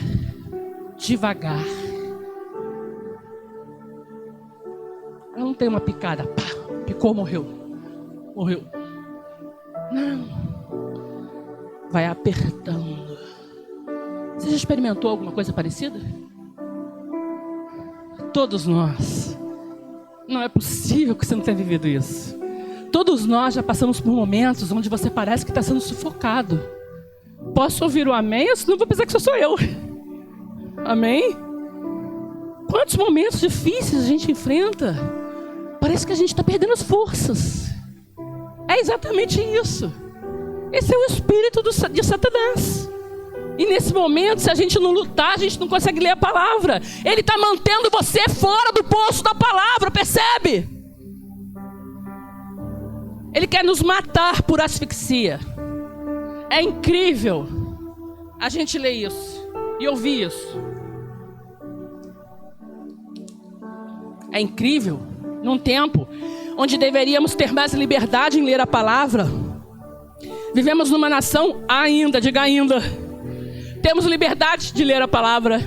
devagar. Ela não tem uma picada, pá, picou, morreu. Não. Vai apertando. Você já experimentou alguma coisa parecida? Todos nós. Não é possível que você não tenha vivido isso. Todos nós já passamos por momentos onde você parece que está sendo sufocado. Posso ouvir o amém? Eu não vou pensar que sou eu. Amém? Quantos momentos difíceis a gente enfrenta? Parece que a gente está perdendo as forças. É exatamente isso. Esse é o espírito de Satanás. E nesse momento, se a gente não lutar, a gente não consegue ler a palavra. Ele está mantendo você fora do poço da palavra, percebe? Ele quer nos matar por asfixia. É incrível a gente ler isso e ouvir isso. É incrível, num tempo onde deveríamos ter mais liberdade em ler a palavra. Vivemos numa nação ainda, diga ainda, temos liberdade de ler a palavra.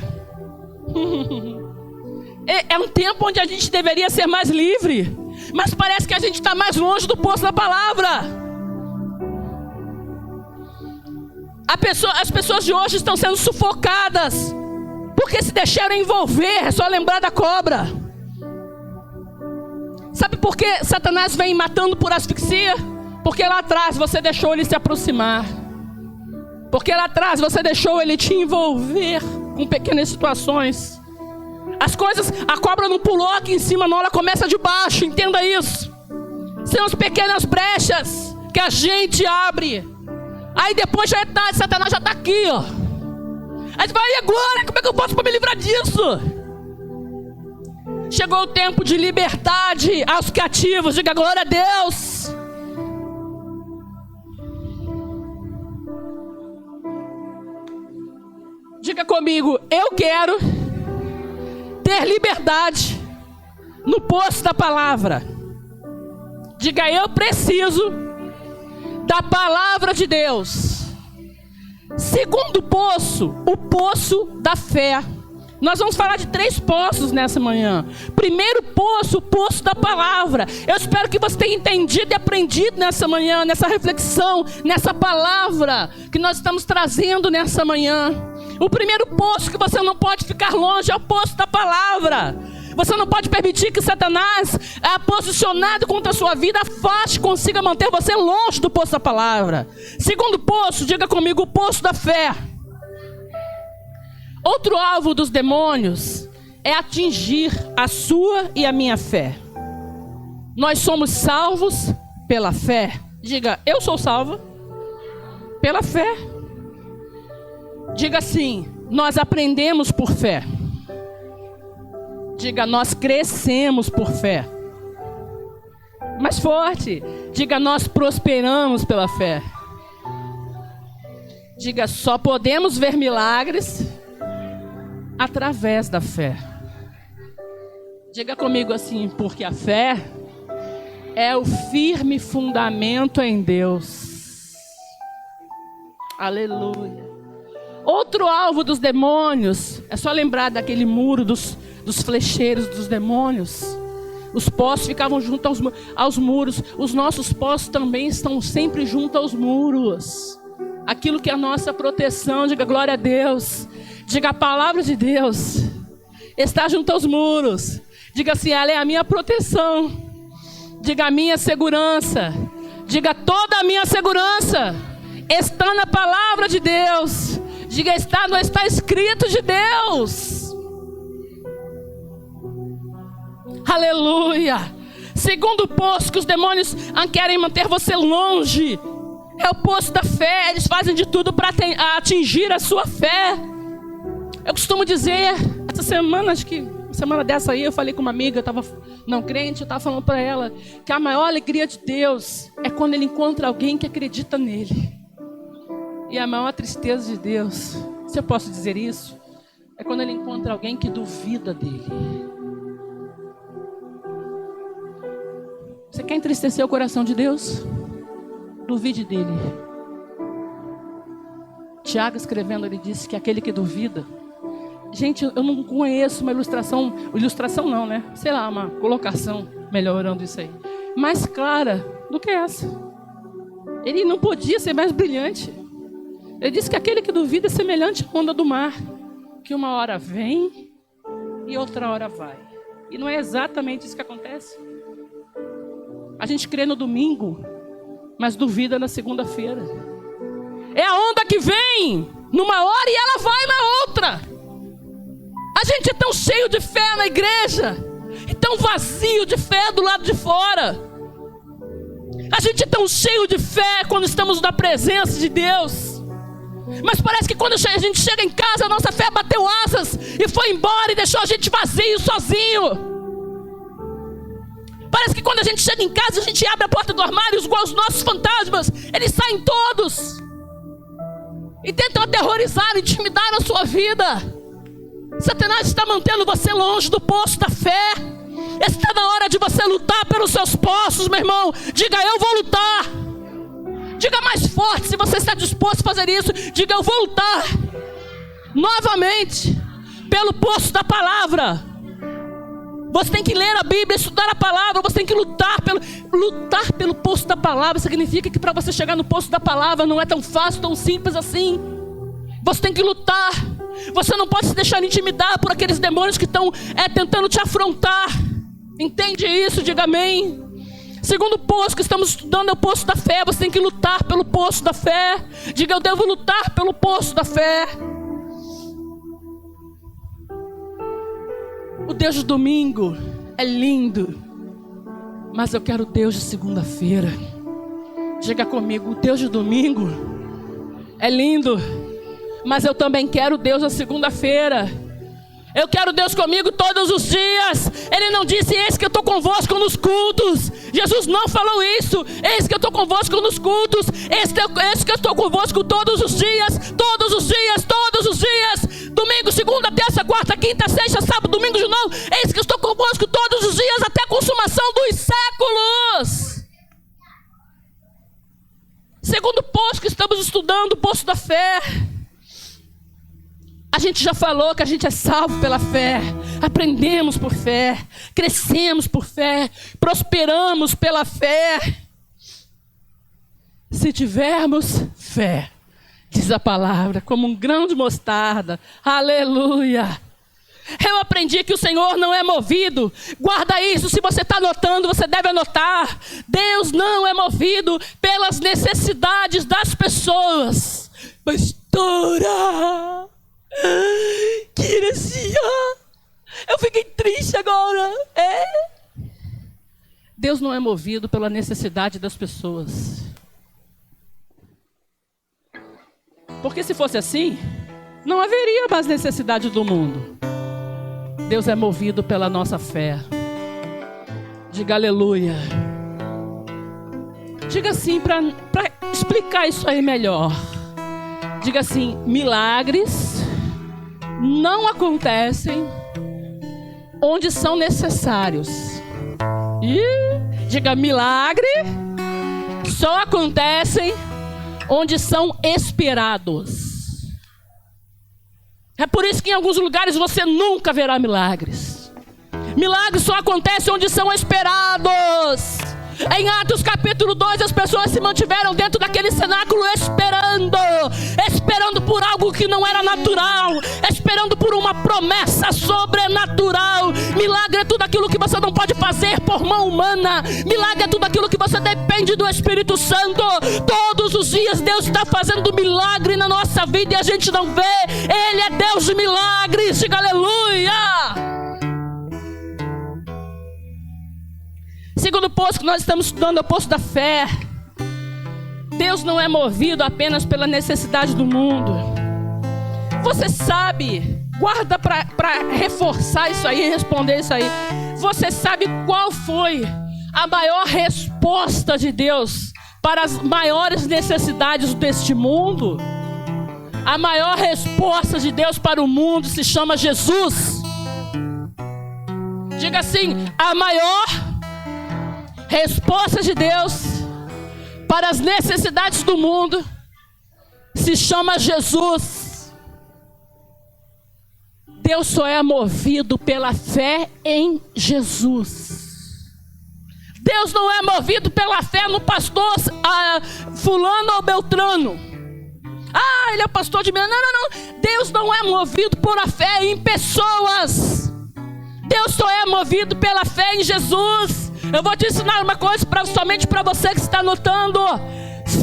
É um tempo onde a gente deveria ser mais livre, mas parece que a gente está mais longe do poço da palavra. As pessoas de hoje estão sendo sufocadas porque se deixaram envolver. É só lembrar da cobra. Sabe por que Satanás vem matando por asfixia? Porque lá atrás você deixou ele se aproximar. Porque lá atrás você deixou ele te envolver com pequenas situações. As coisas, a cobra não pulou aqui em cima não, ela começa de baixo, entenda isso. São as pequenas brechas que a gente abre. Aí depois já é tarde, Satanás já está aqui, ó. Aí você vai, e agora? Como é que eu posso me livrar disso? Chegou o tempo de liberdade aos cativos. Diga glória a Deus. Diga comigo, eu quero ter liberdade no poço da palavra. Diga, eu preciso da palavra de Deus. Segundo poço, o poço da fé. Nós vamos falar de 3 poços nessa manhã. Primeiro poço, o poço da palavra. Eu espero que você tenha entendido e aprendido nessa manhã, nessa reflexão, nessa palavra que nós estamos trazendo nessa manhã. O primeiro poço que você não pode ficar longe é o poço da palavra. Você não pode permitir que Satanás, posicionado contra a sua vida, afaste, consiga manter você longe do poço da palavra. Segundo poço, diga comigo, o poço da fé. Outro alvo dos demônios é atingir a sua e a minha fé. Nós somos salvos pela fé. Diga, eu sou salva pela fé. Diga assim, nós aprendemos por fé. Diga, nós crescemos por fé. Mais forte. Diga, nós prosperamos pela fé. Diga, só podemos ver milagres através da fé. Diga comigo assim, porque a fé é o firme fundamento em Deus. Aleluia. Outro alvo dos demônios, é só lembrar daquele muro dos flecheiros dos demônios. Os postos ficavam junto aos muros. Os nossos postos também estão sempre junto aos muros. Aquilo que é a nossa proteção, diga glória a Deus. Diga a palavra de Deus está junto aos muros. Diga assim, ela é a minha proteção. Diga a minha segurança. Diga toda a minha segurança está na palavra de Deus. Diga, não está escrito de Deus. Aleluia. Segundo poço que os demônios querem manter você longe é o poço da fé. Eles fazem de tudo para atingir a sua fé. Eu costumo dizer, essa semana, acho que semana dessa aí, eu falei com uma amiga, eu estava não crente, eu estava falando para ela que a maior alegria de Deus é quando Ele encontra alguém que acredita nele. E a maior tristeza de Deus, se eu posso dizer isso, é quando Ele encontra alguém que duvida dele. Você quer entristecer o coração de Deus? Duvide dele. Tiago escrevendo, ele disse que aquele que duvida. Gente, eu não conheço uma ilustração não, né? Sei lá, uma colocação melhorando isso aí, mais clara do que essa. Ele não podia ser mais brilhante. Ele disse que aquele que duvida é semelhante à onda do mar, que uma hora vem e outra hora vai. E não é exatamente isso que acontece. A gente crê no domingo, mas duvida na segunda-feira. É a onda que vem numa hora e ela vai na outra. A gente é tão cheio de fé na igreja e tão vazio de fé do lado de fora. A gente é tão cheio de fé quando estamos na presença de Deus, mas parece que quando a gente chega em casa, a nossa fé bateu asas e foi embora e deixou a gente vazio, sozinho. Parece que quando a gente chega em casa, a gente abre a porta do armário, igual os nossos fantasmas, eles saem todos e tentam aterrorizar, intimidar a sua vida. Satanás está mantendo você longe do poço da fé. Está na hora de você lutar pelos seus poços, meu irmão. Diga, eu vou lutar. Diga mais forte, se você está disposto a fazer isso. Diga, eu vou lutar novamente pelo poço da palavra. Você tem que ler a Bíblia, estudar a palavra. Você tem que lutar pelo poço da palavra. Significa que para você chegar no poço da palavra não é tão fácil, tão simples assim. Você tem que lutar. Você não pode se deixar intimidar por aqueles demônios que estão tentando te afrontar. Entende isso? Diga amém. Segundo poço que estamos estudando é o poço da fé. Você tem que lutar pelo poço da fé. Diga, eu devo lutar pelo poço da fé. O Deus de domingo é lindo, mas eu quero o Deus de segunda-feira. Diga comigo, o Deus de domingo é lindo, mas eu também quero o Deus da segunda-feira. Eu quero Deus comigo todos os dias. Ele não disse, eis que eu estou convosco nos cultos. Jesus não falou isso. Eis que eu estou convosco nos cultos. Eis que eu estou convosco todos os dias. Todos os dias, todos os dias. Domingo, segunda, terça, quarta, quinta, sexta, sábado, domingo de novo. Eis que eu estou convosco todos os dias até a consumação dos séculos. Segundo poço que estamos estudando, o poço da fé. A gente já falou que a gente é salvo pela fé, aprendemos por fé, crescemos por fé, prosperamos pela fé. Se tivermos fé, diz a palavra, como um grão de mostarda, aleluia. Eu aprendi que o Senhor não é movido, guarda isso, se você está anotando, você deve anotar. Deus não é movido pelas necessidades das pessoas. Pastora, Que heresia! Eu fiquei triste agora. Deus não é movido pela necessidade das pessoas. Porque se fosse assim, não haveria mais necessidade do mundo. Deus é movido pela nossa fé. Diga aleluia. Diga assim, para explicar isso aí melhor. Diga assim: milagres não acontecem onde são necessários. Diga: milagre só acontecem onde são esperados. É por isso que em alguns lugares você nunca verá milagres. Milagres só acontecem onde são esperados. Em Atos capítulo 2, as pessoas se mantiveram dentro daquele cenáculo esperando por algo que não era natural, esperando por uma promessa sobrenatural. Milagre é tudo aquilo que você não pode fazer por mão humana. Milagre é tudo aquilo que você depende do Espírito Santo. Todos os dias Deus está fazendo milagre na nossa vida e a gente não vê. Ele é Deus de milagres. Diga aleluia. Segundo poço que nós estamos estudando é o poço da fé. Deus não é movido apenas pela necessidade do mundo. Você sabe, guarda para reforçar isso aí, responder isso aí. Você sabe qual foi a maior resposta de Deus para as maiores necessidades deste mundo? A maior resposta de Deus para o mundo se chama Jesus. Diga assim: a maior resposta de Deus para as necessidades do mundo se chama Jesus. Deus só é movido pela fé em Jesus. Deus não é movido pela fé no pastor fulano ou beltrano. Ele é o pastor de Minas. Não. Deus não é movido por a fé em pessoas. Deus só é movido pela fé em Jesus. Eu vou te ensinar uma coisa somente para você que está anotando.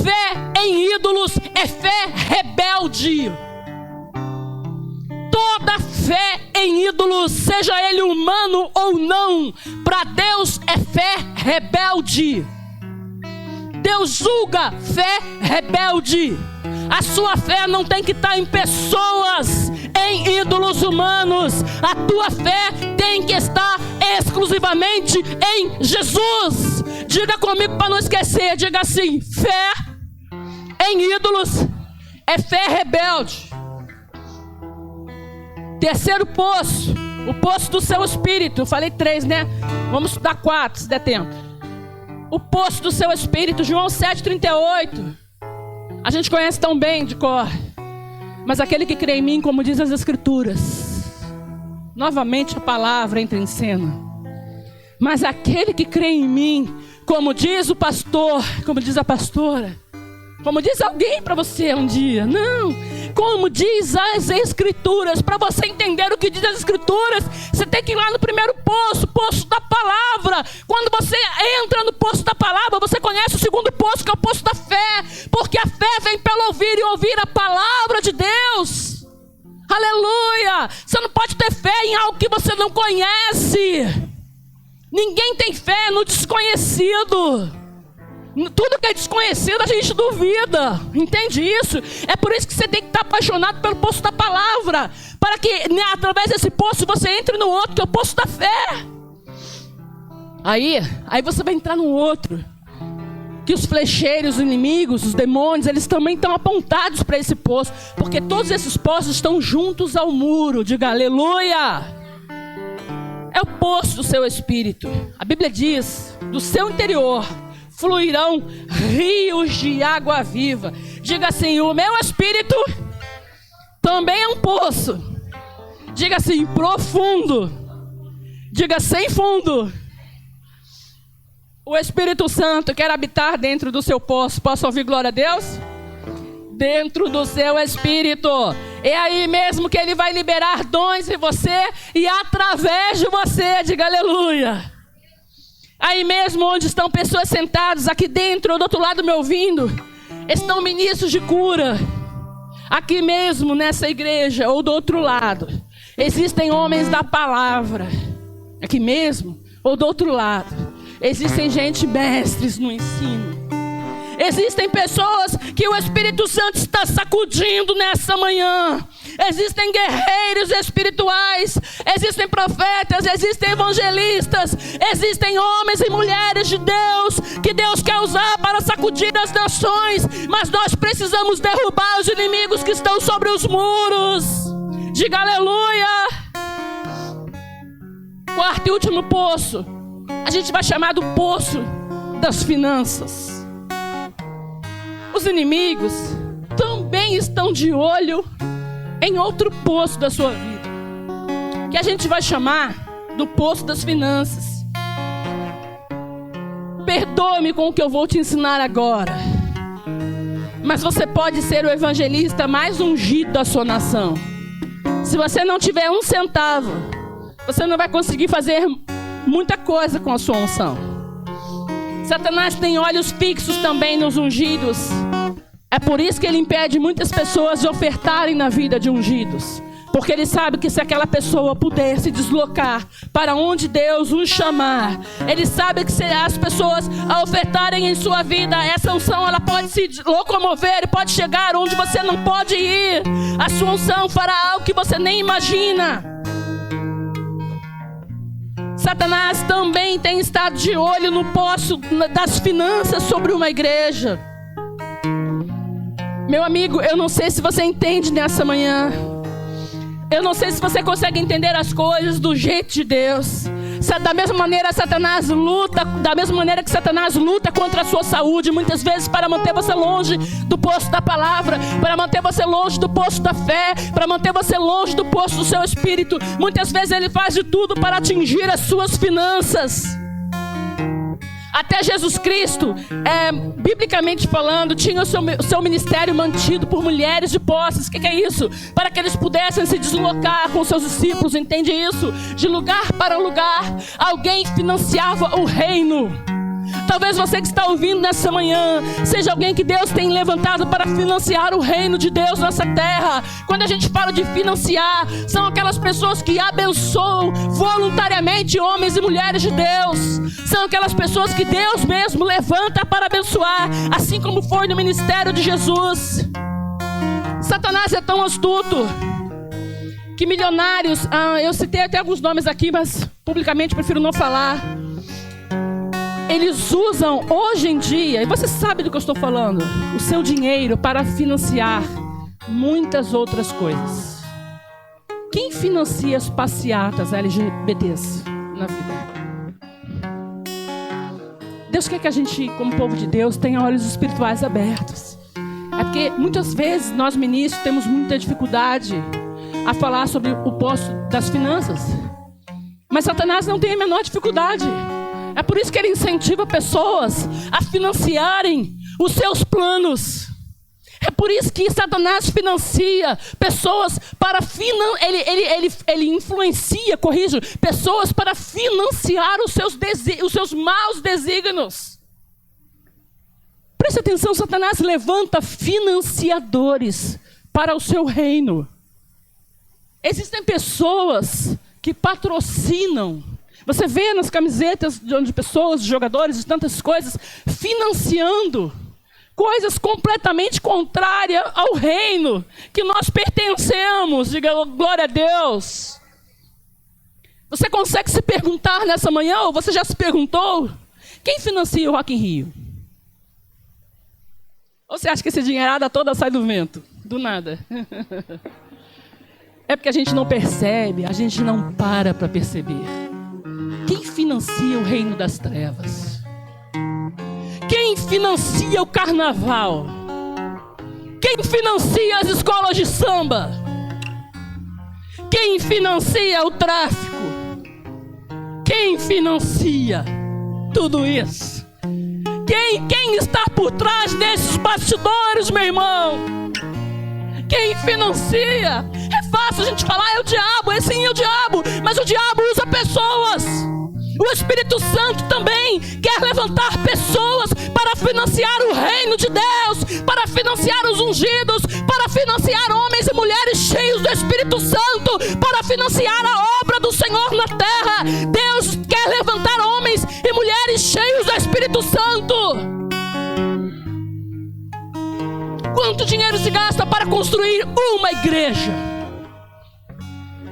Fé em ídolos é fé rebelde. Toda fé em ídolos, seja ele humano ou não, para Deus é fé rebelde. Deus julga fé rebelde. A sua fé não tem que estar em pessoas, em ídolos humanos. A tua fé tem que estar exclusivamente em Jesus. Diga comigo para não esquecer. Diga assim: fé em ídolos é fé rebelde. Terceiro poço, o poço do seu espírito. Eu falei 3, né? Vamos estudar 4, se der tempo. O poço do seu espírito, João 7,38. A gente conhece tão bem de cor. Mas aquele que crê em mim, como diz as Escrituras. Novamente a palavra entra em cena. Mas aquele que crê em mim, como diz o pastor, como diz a pastora, como diz alguém para você um dia. Não, como diz as Escrituras. Para você entender o que diz as Escrituras, você tem que ir lá no primeiro poço, poço da palavra. Quando você entra no poço da palavra, você conhece o segundo poço, que é o poço da fé. Porque a fé vem pelo ouvir e ouvir a palavra de Deus. Aleluia! Você não pode ter fé em algo que você não conhece. Ninguém tem fé no desconhecido. Tudo que é desconhecido a gente duvida. Entende isso? É por isso que você tem que estar apaixonado pelo poço da palavra, para que através desse poço você entre no outro, que é o poço da fé. Aí você vai entrar no outro, que os flecheiros, os inimigos, os demônios, eles também estão apontados para esse poço, porque todos esses poços estão juntos ao muro. Diga aleluia. É o poço do seu espírito. A Bíblia diz: do seu interior fluirão rios de água viva. Diga assim: o meu espírito também é um poço. Diga assim: profundo. Diga: sem fundo. O Espírito Santo quer habitar dentro do seu poço. Posso ouvir glória a Deus? Dentro do seu espírito. É aí mesmo que ele vai liberar dons em você e através de você. Diga aleluia. Aí mesmo onde estão pessoas sentadas aqui dentro ou do outro lado me ouvindo, estão ministros de cura. Aqui mesmo, nessa igreja, ou do outro lado, existem homens da palavra. Aqui mesmo, ou do outro lado, existem gente mestres no ensino. Existem pessoas que o Espírito Santo está sacudindo nessa manhã. Existem guerreiros espirituais, existem profetas, existem evangelistas, existem homens e mulheres de Deus, que Deus quer usar para sacudir as nações. Mas nós precisamos derrubar os inimigos que estão sobre os muros. Diga aleluia. Quarto e último poço, a gente vai chamar do poço das finanças. Os inimigos também estão de olho em outro poço da sua vida, que a gente vai chamar do poço das finanças. Perdoe-me com o que eu vou te ensinar agora, mas você pode ser o evangelista mais ungido da sua nação. Se você não tiver um centavo, você não vai conseguir fazer muita coisa com a sua unção. Satanás tem olhos fixos também nos ungidos. É por isso que ele impede muitas pessoas de ofertarem na vida de ungidos. Porque ele sabe que se aquela pessoa puder se deslocar para onde Deus os chamar, ele sabe que se as pessoas a ofertarem em sua vida, essa unção ela pode se locomover e pode chegar onde você não pode ir. A sua unção fará algo que você nem imagina. Satanás também tem estado de olho no poço das finanças sobre uma igreja. Meu amigo, eu não sei se você entende nessa manhã. Eu não sei se você consegue entender as coisas do jeito de Deus. Da mesma maneira que Satanás luta contra a sua saúde, muitas vezes para manter você longe do poço da palavra, para manter você longe do poço da fé, para manter você longe do poço do seu espírito. Muitas vezes ele faz de tudo para atingir as suas finanças. Até Jesus Cristo, biblicamente falando, tinha o seu ministério mantido por mulheres de posses. O que é isso? Para que eles pudessem se deslocar com seus discípulos, entende isso? De lugar para lugar, alguém financiava o reino. Talvez você que está ouvindo nessa manhã seja alguém que Deus tem levantado para financiar o reino de Deus nessa terra. Quando a gente fala de financiar, são aquelas pessoas que abençoam voluntariamente homens e mulheres de Deus. São aquelas pessoas que Deus mesmo levanta para abençoar, assim como foi no ministério de Jesus. Satanás é tão astuto que milionários, eu citei até alguns nomes aqui, mas publicamente prefiro não falar. Eles usam hoje em dia, e você sabe do que eu estou falando, o seu dinheiro para financiar muitas outras coisas. Quem financia as passeatas LGBTs na vida? Deus quer que a gente, como povo de Deus, tenha olhos espirituais abertos. É porque muitas vezes nós ministros temos muita dificuldade a falar sobre o poço das finanças. Mas Satanás não tem a menor dificuldade. É por isso que ele incentiva pessoas a financiarem os seus planos. É por isso que Satanás financia pessoas para ele influencia, pessoas para financiar os seus maus desígnios. Preste atenção, Satanás levanta financiadores para o seu reino. Existem pessoas que patrocinam. Você vê nas camisetas de pessoas, de jogadores, de tantas coisas, financiando coisas completamente contrárias ao reino que nós pertencemos. Diga glória a Deus. Você consegue se perguntar nessa manhã, ou você já se perguntou, quem financia o Rock in Rio? Ou você acha que essa dinheirada toda sai do vento? Do nada. É porque a gente não percebe, a gente não para perceber. Quem financia o reino das trevas? Quem financia o carnaval? Quem financia as escolas de samba? Quem financia o tráfico? Quem financia tudo isso? Quem está por trás desses bastidores, meu irmão? Quem financia? É fácil a gente falar, é o diabo, sim, é o diabo. Mas o diabo usa pessoas. O Espírito Santo também quer levantar pessoas para financiar o reino de Deus, para financiar os ungidos, para financiar homens e mulheres cheios do Espírito Santo, para financiar a obra do Senhor na terra. Deus quer levantar homens e mulheres cheios do Espírito Santo. Quanto dinheiro se gasta para construir uma igreja?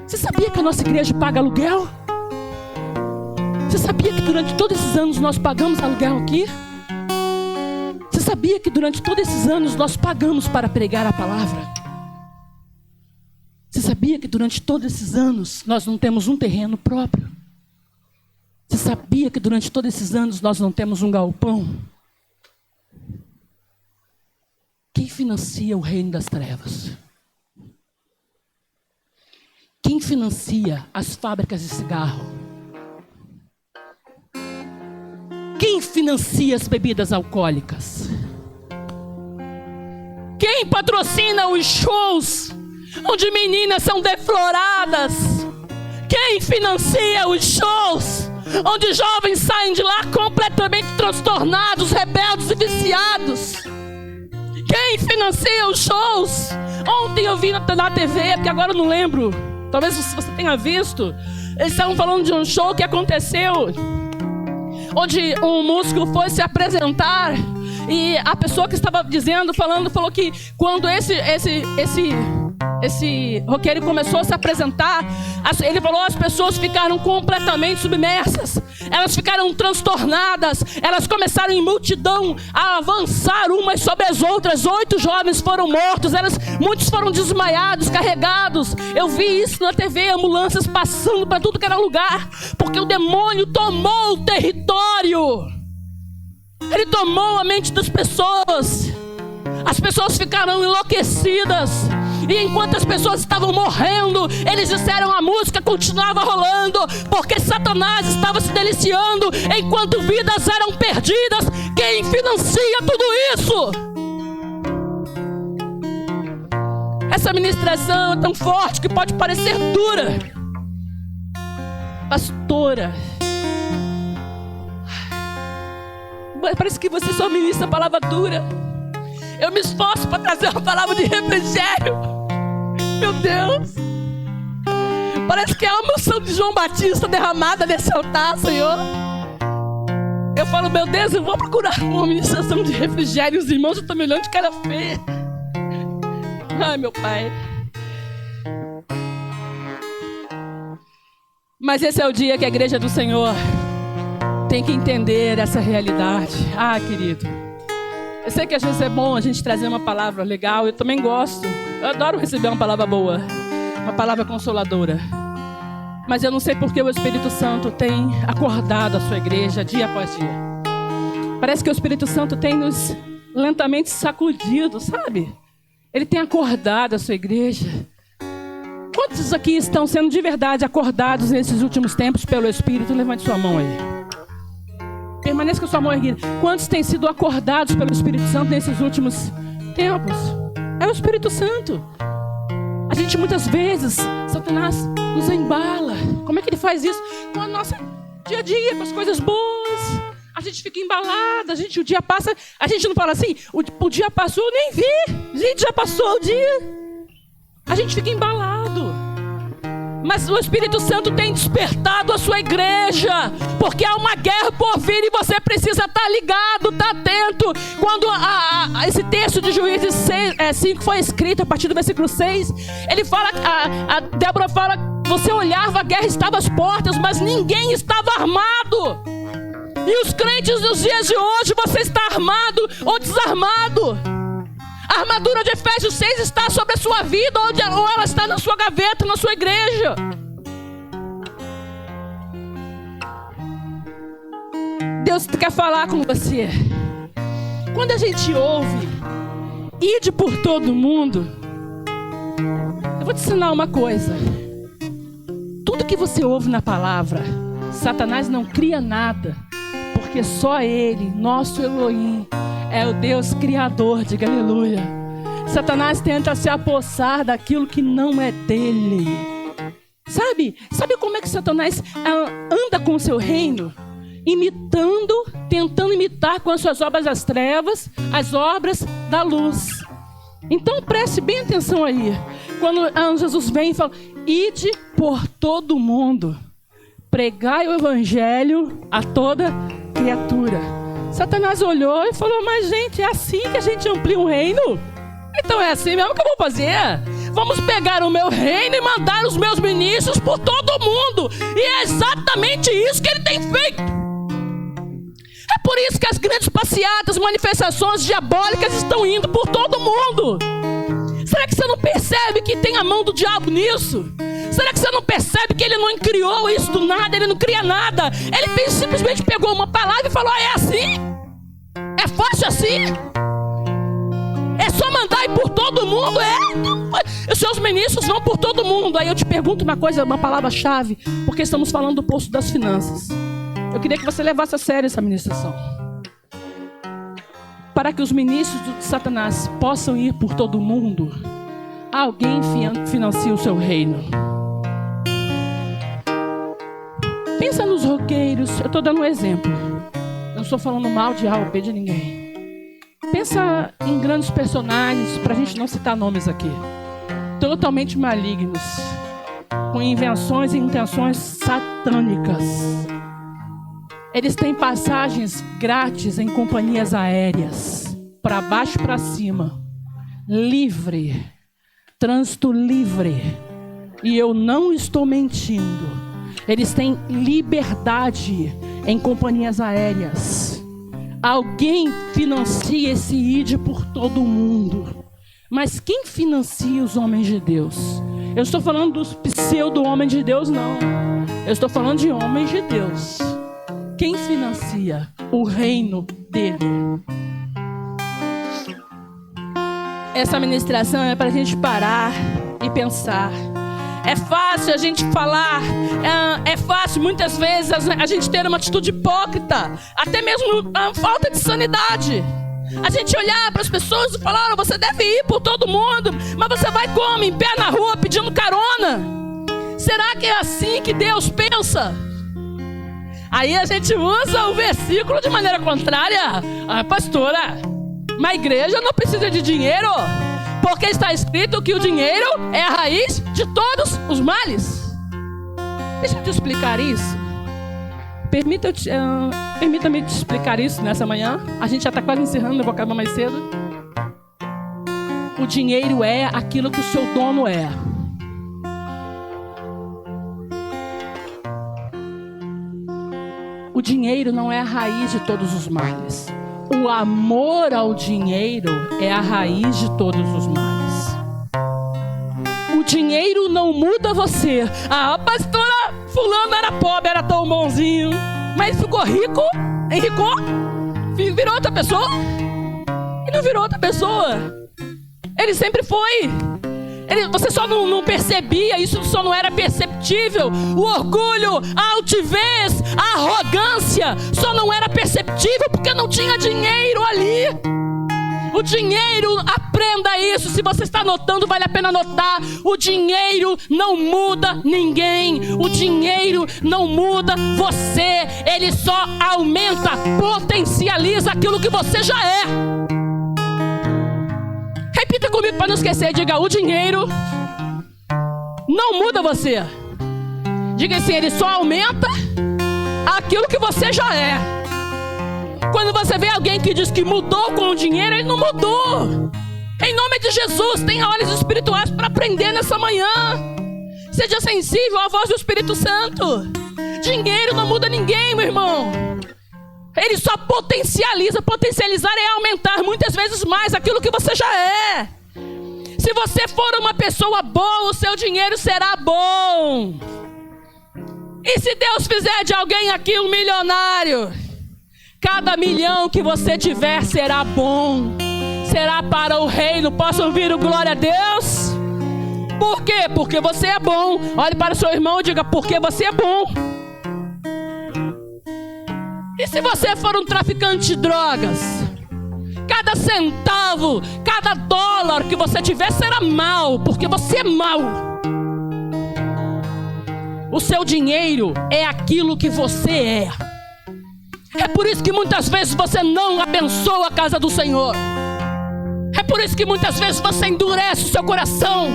Você sabia que a nossa igreja paga aluguel? Você sabia que durante todos esses anos nós pagamos aluguel aqui? Você sabia que durante todos esses anos nós pagamos para pregar a palavra? Você sabia que durante todos esses anos nós não temos um terreno próprio? Você sabia que durante todos esses anos nós não temos um galpão? Quem financia o reino das trevas? Quem financia as fábricas de cigarro? Quem financia as bebidas alcoólicas? Quem patrocina os shows onde meninas são defloradas? Quem financia os shows onde jovens saem de lá completamente transtornados, rebeldes e viciados? Quem financia os shows? Ontem eu vi na TV, porque agora eu não lembro, talvez você tenha visto. Eles estavam falando de um show que aconteceu, onde um músico foi se apresentar, e a pessoa que estava falou que quando esse roqueiro começou a se apresentar, ele falou, as pessoas ficaram completamente submersas, elas ficaram transtornadas, elas começaram em multidão a avançar umas sobre as outras. 8 jovens foram mortos, muitos foram desmaiados, carregados. Eu vi isso na TV, ambulâncias passando para tudo que era lugar, porque o demônio tomou o território, ele tomou a mente das pessoas. As pessoas ficaram enlouquecidas, e enquanto as pessoas estavam morrendo, eles disseram, a música continuava rolando, porque Satanás estava se deliciando enquanto vidas eram perdidas. Quem financia tudo isso? Essa ministração é tão forte que pode parecer dura. Pastora, parece que você só ministra a palavra dura. Eu me esforço para trazer uma palavra de refrigério. Meu Deus, parece que é a unção de João Batista derramada nesse altar, Senhor. Eu falo, meu Deus, eu vou procurar uma ministração de refrigério. Os irmãos estão me olhando de cara feia. Ai, meu Pai. Mas esse é o dia que a igreja do Senhor tem que entender essa realidade. Ah, querido, eu sei que às vezes é bom a gente trazer uma palavra legal. Eu também gosto. Eu adoro receber uma palavra boa, uma palavra consoladora. Mas eu não sei porque o Espírito Santo tem acordado a sua igreja dia após dia. Parece que o Espírito Santo tem nos lentamente sacudido, sabe? Ele tem acordado a sua igreja. Quantos aqui estão sendo de verdade acordados nesses últimos tempos pelo Espírito? Levante sua mão aí. Permaneça com a sua mão erguida. Quantos têm sido acordados pelo Espírito Santo nesses últimos tempos? É o Espírito Santo. A gente muitas vezes, Satanás nos embala. Como é que ele faz isso? Com o nosso dia a dia, com as coisas boas. A gente fica embalada, o dia passa, a gente não fala assim, o dia passou, eu nem vi. Gente, já passou o dia. A gente fica embalado. Mas o Espírito Santo tem despertado a sua igreja, porque há uma guerra por vir e você precisa estar ligado, estar atento. Quando esse texto de Juízes 5 foi escrito, a partir do versículo 6, ele fala, a Débora fala, você olhava, a guerra estava às portas, mas ninguém estava armado. E os crentes nos dias de hoje, você está armado ou desarmado? A armadura de Efésios 6 está sobre a sua vida, ou ela está na sua gaveta, na sua igreja. Deus quer falar com você. Quando a gente ouve, ide por todo mundo, eu vou te ensinar uma coisa. Tudo que você ouve na palavra, Satanás não cria nada, porque só Ele, nosso Elohim, é o Deus criador, diga aleluia. Satanás tenta se apossar daquilo que não é dele. Sabe como é que Satanás anda com o seu reino? Tentando imitar com as suas obras das trevas, as obras da luz. Então preste bem atenção aí. Quando Jesus vem e fala: ide por todo mundo, pregai o evangelho a toda criatura. Satanás olhou e falou: mas gente, é assim que a gente amplia um reino? Então é assim mesmo que eu vou fazer. Vamos pegar o meu reino e mandar os meus ministros por todo mundo. E é exatamente isso que ele tem feito. É por isso que as grandes passeatas, manifestações diabólicas estão indo por todo mundo. Será que você não percebe que tem a mão do diabo nisso? Será que você não percebe que ele não criou isso do nada? Ele não cria nada. Ele simplesmente pegou uma palavra e falou: é assim? É fácil assim? É só mandar ir por todo mundo? Os seus ministros vão por todo mundo. Aí eu te pergunto uma coisa, uma palavra-chave, porque estamos falando do poço das finanças. Eu queria que você levasse a sério essa ministração. Para que os ministros de Satanás possam ir por todo mundo, alguém financia o seu reino. Pensa nos roqueiros. Eu estou dando um exemplo. Eu não estou falando mal de A ou B de ninguém. Pensa em grandes personagens, para a gente não citar nomes aqui, totalmente malignos, com invenções e intenções satânicas. Eles têm passagens grátis em companhias aéreas, para baixo e para cima, livre, trânsito livre. E eu não estou mentindo. Eles têm liberdade em companhias aéreas. Alguém financia esse ide por todo mundo. Mas quem financia os homens de Deus? Eu estou falando dos pseudo-homens de Deus, não. Eu estou falando de homens de Deus. Quem financia o reino dele? Essa ministração é para a gente parar e pensar. É fácil a gente falar, é fácil muitas vezes a gente ter uma atitude hipócrita, até mesmo a falta de sanidade. A gente olhar para as pessoas e falar: olha, você deve ir por todo mundo, mas você vai como? Em pé na rua pedindo carona? Será que é assim que Deus pensa? Aí a gente usa o versículo de maneira contrária. Pastora, mas a igreja não precisa de dinheiro, porque está escrito que o dinheiro é a raiz de todos os males. Deixa eu te explicar isso. Permita-me te explicar isso nessa manhã. A gente já está quase encerrando, eu vou acabar mais cedo. O dinheiro é aquilo que o seu dono é. O dinheiro não é a raiz de todos os males. O amor ao dinheiro é a raiz de todos os males. O dinheiro não muda você. Ah, pastora, fulano era pobre, era tão bonzinho, mas ficou rico, enricou, virou outra pessoa. E não virou outra pessoa. Ele sempre foi. Você só não percebia, isso só não era perceptível. O orgulho, a altivez, a arrogância só não era perceptível porque não tinha dinheiro ali. O dinheiro, aprenda isso. Se você está anotando, vale a pena anotar. O dinheiro não muda ninguém. O dinheiro não muda você. Ele só aumenta, potencializa aquilo que você já é. Repita comigo para não esquecer. Diga: o dinheiro não muda você. Diga assim: ele só aumenta aquilo que você já é. Quando você vê alguém que diz que mudou com o dinheiro, ele não mudou. Em nome de Jesus, tenha olhos espirituais para aprender nessa manhã. Seja sensível à voz do Espírito Santo. Dinheiro não muda ninguém, meu irmão. Ele só potencializa. Potencializar é aumentar muitas vezes mais aquilo que você já é. Se você for uma pessoa boa, o seu dinheiro será bom. E se Deus fizer de alguém aqui um milionário, cada milhão que você tiver será bom. Será para o reino. Posso ouvir o glória a Deus? Por quê? Porque você é bom. Olhe para o seu irmão e diga: porque você é bom. E se você for um traficante de drogas, cada centavo, cada dólar que você tiver será mal, porque você é mau. O seu dinheiro é aquilo que você é. É por isso que muitas vezes você não abençoa a casa do Senhor. É por isso que muitas vezes você endurece o seu coração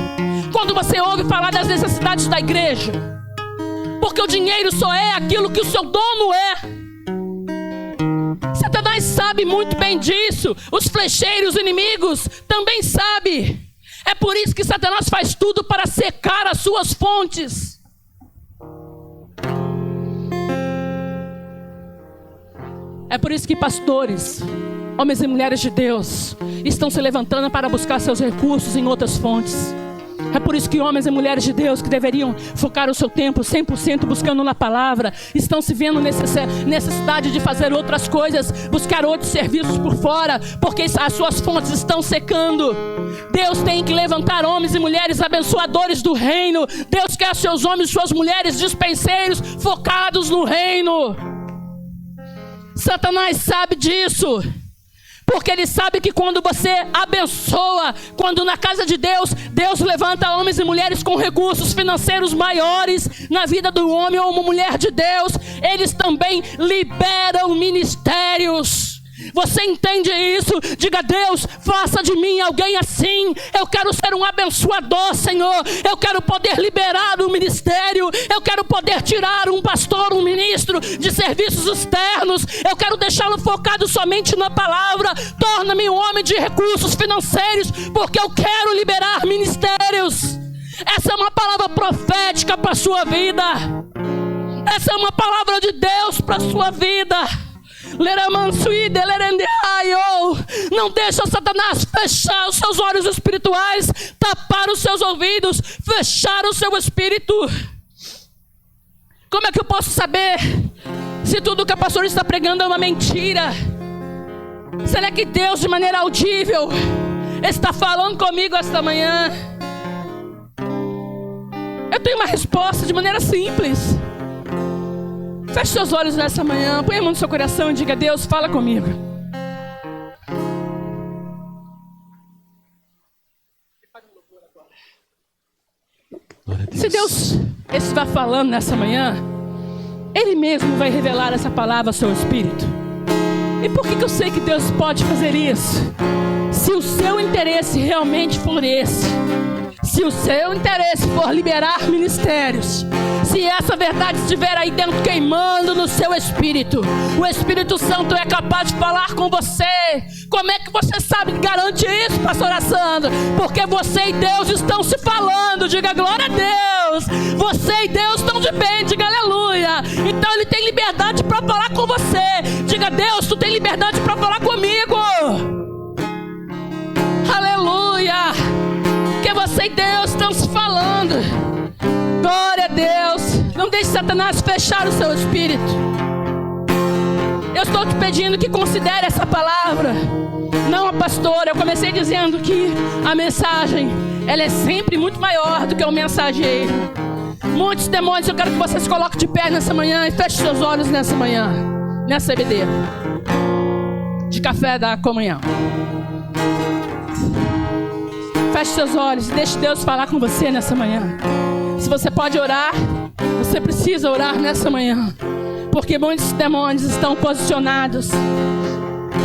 quando você ouve falar das necessidades da igreja. Porque o dinheiro só é aquilo que o seu dono é. Satanás sabe muito bem disso. Os flecheiros inimigos também sabem. É por isso que Satanás faz tudo para secar as suas fontes. É por isso que pastores, homens e mulheres de Deus, estão se levantando para buscar seus recursos em outras fontes. É por isso que homens e mulheres de Deus que deveriam focar o seu tempo 100% buscando na palavra, estão se vendo necessidade de fazer outras coisas, buscar outros serviços por fora, porque as suas fontes estão secando. Deus tem que levantar homens e mulheres abençoadores do reino. Deus quer seus homens e suas mulheres dispenseiros focados no reino. Satanás sabe disso, porque ele sabe que quando você abençoa, quando na casa de Deus, Deus levanta homens e mulheres com recursos financeiros maiores na vida do homem ou uma mulher de Deus, eles também liberam ministérios. Você entende isso? Diga: Deus, faça de mim alguém assim. Eu quero ser um abençoador, Senhor. Eu quero poder liberar um ministério. Eu quero poder tirar um pastor, um ministro de serviços externos. Eu quero deixá-lo focado somente na palavra. Torna-me um homem de recursos financeiros, porque eu quero liberar ministérios. Essa é uma palavra profética para a sua vida. Essa é uma palavra de Deus para a sua vida. Não deixa Satanás fechar os seus olhos espirituais, tapar os seus ouvidos, fechar o seu espírito. Como é que eu posso saber se tudo que a pastora está pregando é uma mentira? Será que Deus, de maneira audível, está falando comigo esta manhã? Eu tenho uma resposta de maneira simples. Feche seus olhos nessa manhã, põe a mão no seu coração e diga: Deus, fala comigo. Se Deus estiver falando nessa manhã, Ele mesmo vai revelar essa palavra ao seu espírito. E por que eu sei que Deus pode fazer isso? Se o seu interesse realmente for esse, se o seu interesse for liberar ministérios, se essa verdade estiver aí dentro queimando no seu espírito, o Espírito Santo é capaz de falar com você. Como é que você sabe, garante isso, pastora Sandra? Porque você e Deus estão se falando. Diga glória a Deus. Você e Deus estão de bem, diga aleluia. Então Ele tem liberdade para falar com você. Diga: Deus, tu tem liberdade para falar comigo. Aleluia. Porque você e Deus estão se falando. Glória a Deus. Não deixe Satanás fechar o seu espírito. Eu estou te pedindo que considere essa palavra. Não a pastora. Eu comecei dizendo que a mensagem, ela é sempre muito maior do que o mensageiro. Muitos demônios. Eu quero que você se coloque de pé nessa manhã e feche seus olhos nessa manhã, nessa bebedeira de café da comunhão. Feche seus olhos e deixe Deus falar com você nessa manhã. Se você pode orar, você precisa orar nessa manhã, porque muitos demônios estão posicionados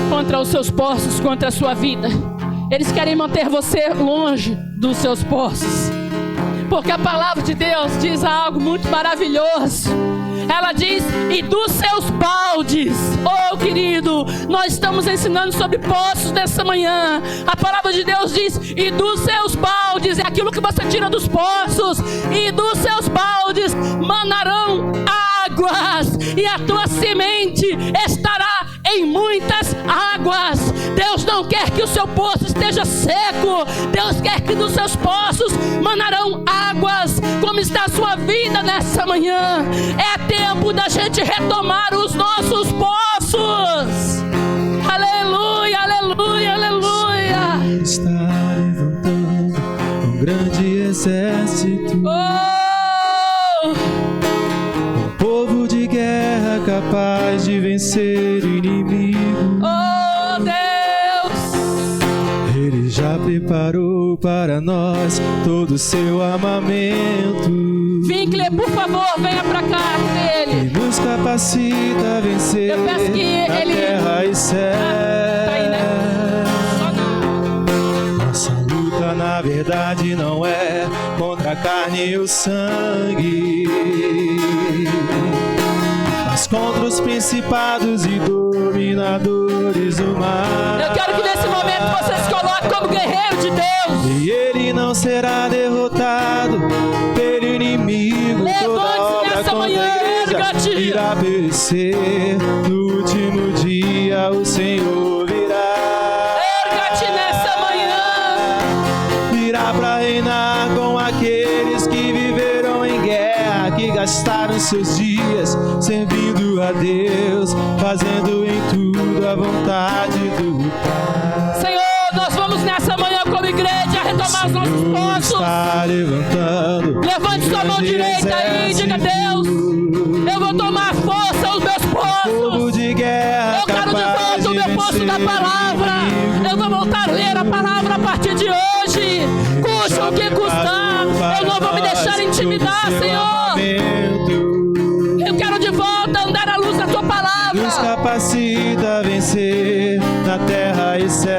contra os seus postos, contra a sua vida. Eles querem manter você longe dos seus postos, porque a palavra de Deus diz algo muito maravilhoso. Ela diz: e dos seus baldes. Oh querido, nós estamos ensinando sobre poços nessa manhã. A palavra de Deus diz: e dos seus baldes, é aquilo que você tira dos poços. E dos seus baldes manarão águas, e a tua semente estará em muitas águas. Deus não quer que o seu poço esteja seco. Deus quer que dos seus poços manarão águas. Como está a sua vida nessa manhã? É tempo da gente retomar os nossos poços. Aleluia, aleluia, aleluia. Está levantando um grande exército. Um povo de guerra capaz de vencer o inimigo. Oh Deus, Ele já preparou para nós todo o seu armamento. Winkler, por favor, venha pra cá, ele. Que nos capacita a vencer. Eu peço que na ele... terra e céu. Tá aí, né? Nossa luta, na verdade, não é contra a carne e o sangue, mas contra os principados e dominadores do mal. Eu quero que nesse momento você se coloque como guerreiro de Deus. E ele não será derrotado pelo inimigo. Toda obra contra a igreja irá perecer. No último dia o Senhor virá. Erga-te nessa manhã. Virá para reinar com aqueles que viveram em guerra, que gastaram seus dias servindo a Deus, fazendo em tudo a vontade do Pai. Senhor, nós vamos nessa manhã como igreja retomar os nossos postos. Está levantando. Levante sua mão direita aí e diga: Deus, eu vou tomar força aos meus postos. De guerra, eu quero de volta o meu posto da palavra. Eu vou voltar a ler a palavra a partir de hoje. Custe o que custar. Eu não vou me deixar intimidar, Senhor. Eu quero de volta andar à luz da tua palavra. Nos capacita a vencer na terra e céu.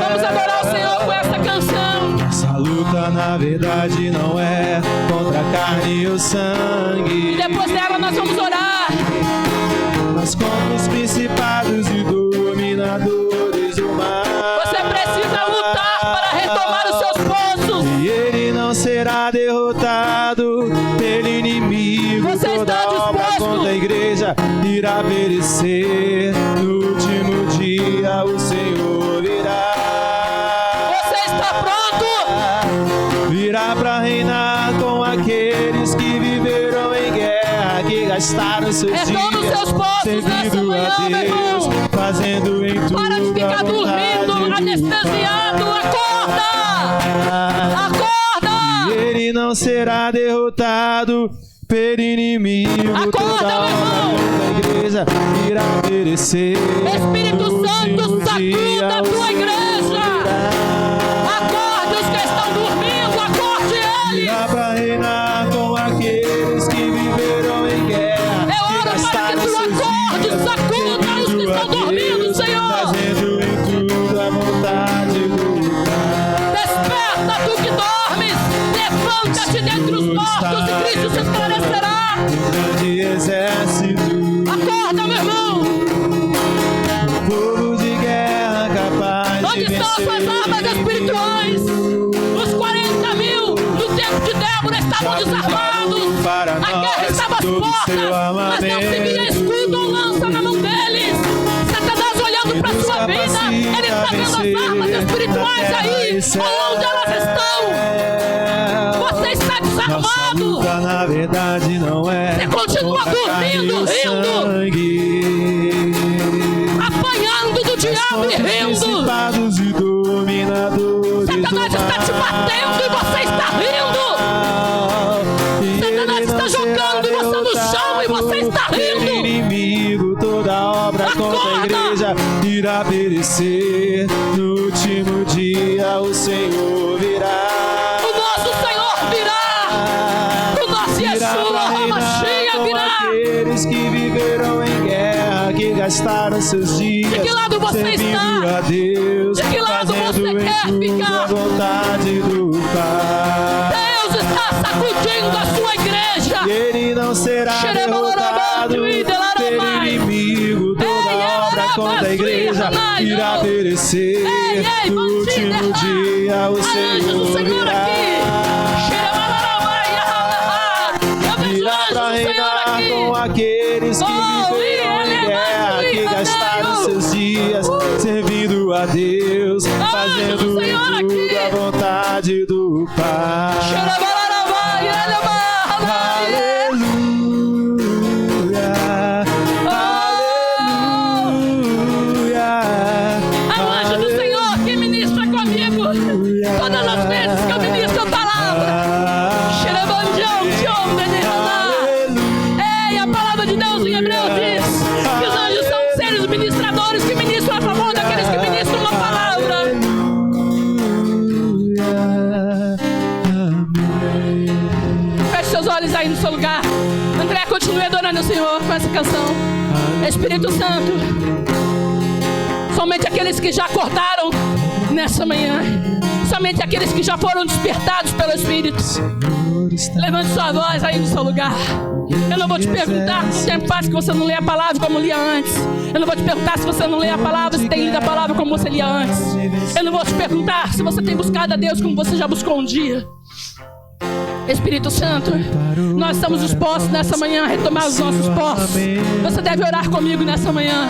Vamos adorar o Senhor com essa canção. Essa luta, na verdade, não é contra a carne e o sangue, e depois dela nós vamos orar, mas contra os principados e dominadores do mal. Você precisa lutar para retomar os seus postos. E ele não será derrotado pelo inimigo. Você está obra contra a igreja irá perecer. No último dia o Senhor virá. Você está pronto? Virá para reinar com aqueles que viveram em guerra, que gastaram seus retoma os dias seus postos nessa manhã, meu irmão. Fazendo em tudo. Para de ficar dormindo, anestesiado. Acorda! Acorda! E ele não será derrotado pelo inimigo. Acorda, toda meu irmão! a igreja irá perecer. Espírito Santo, sacuda a tua igreja. Acorde os que estão dormindo, acorde eles. Virá para reinar com aqueles que viveram em guerra. Eu oro para que tu acorde, sacuda os que estão dormindo, Senhor. Fazendo em tudo a vontade do Pai. Desperta, tu que dormes. Levanta-te dentre os mortos e Cristo se esclarecerá. Um grande exército. Acorda, meu irmão. Um povo de guerra capaz de Onde estão as suas armas espirituais? Os 40 mil do tempo de Débora estavam desarmados. A guerra estava às portas, mas não se via escudo ou lança na mão deles. Satanás olhando para sua vida, ele está vendo as armas espirituais aí, onde elas estão. Você está desarmado. Na verdade não é. Você continua dormindo, rindo, apanhando do diabo e rindo. Satanás está te batendo e você está rindo. Satanás está jogando você no chão e você está rindo. Inimigo, toda obra contra a igreja irá perecer. No último dia o Senhor virá. O nosso Senhor virá. O nosso Yeshua Hamashia virá. Aqueles que viveram em guerra, que gastaram seus dias. De que lado você está? A Deus, de que lado você quer ficar? A vontade do Pai. Deus está sacudindo a sua igreja. E ele não será derrotado pelo inimigo. Toda obra contra a igreja irá perecer. No último dia o Senhor virá. Virá para reinar com aqueles que viveram em guerra, que gastaram seus dias servindo a Deus, fazendo tudo a vontade do Pai. Todas as vezes que eu ministro a palavra, ei, a palavra de Deus em Hebreu diz que os anjos são seres ministradores que ministram a favor daqueles que ministram a palavra. Amém. continue adorando o Senhor com essa canção. Espírito Santo, somente aqueles que já acordaram nessa manhã, somente aqueles que já foram despertados pelo Espírito, levante sua voz aí no seu lugar. Eu não vou te perguntar quanto tempo faz que você não lê a palavra como lia antes. Eu não vou te perguntar se você não lê a palavra, se tem lido a palavra como você lia antes. Eu não vou te perguntar se você tem buscado a Deus como você já buscou um dia. Espírito Santo, nós estamos dispostos nessa manhã a retomar os nossos postos. Você deve orar comigo nessa manhã.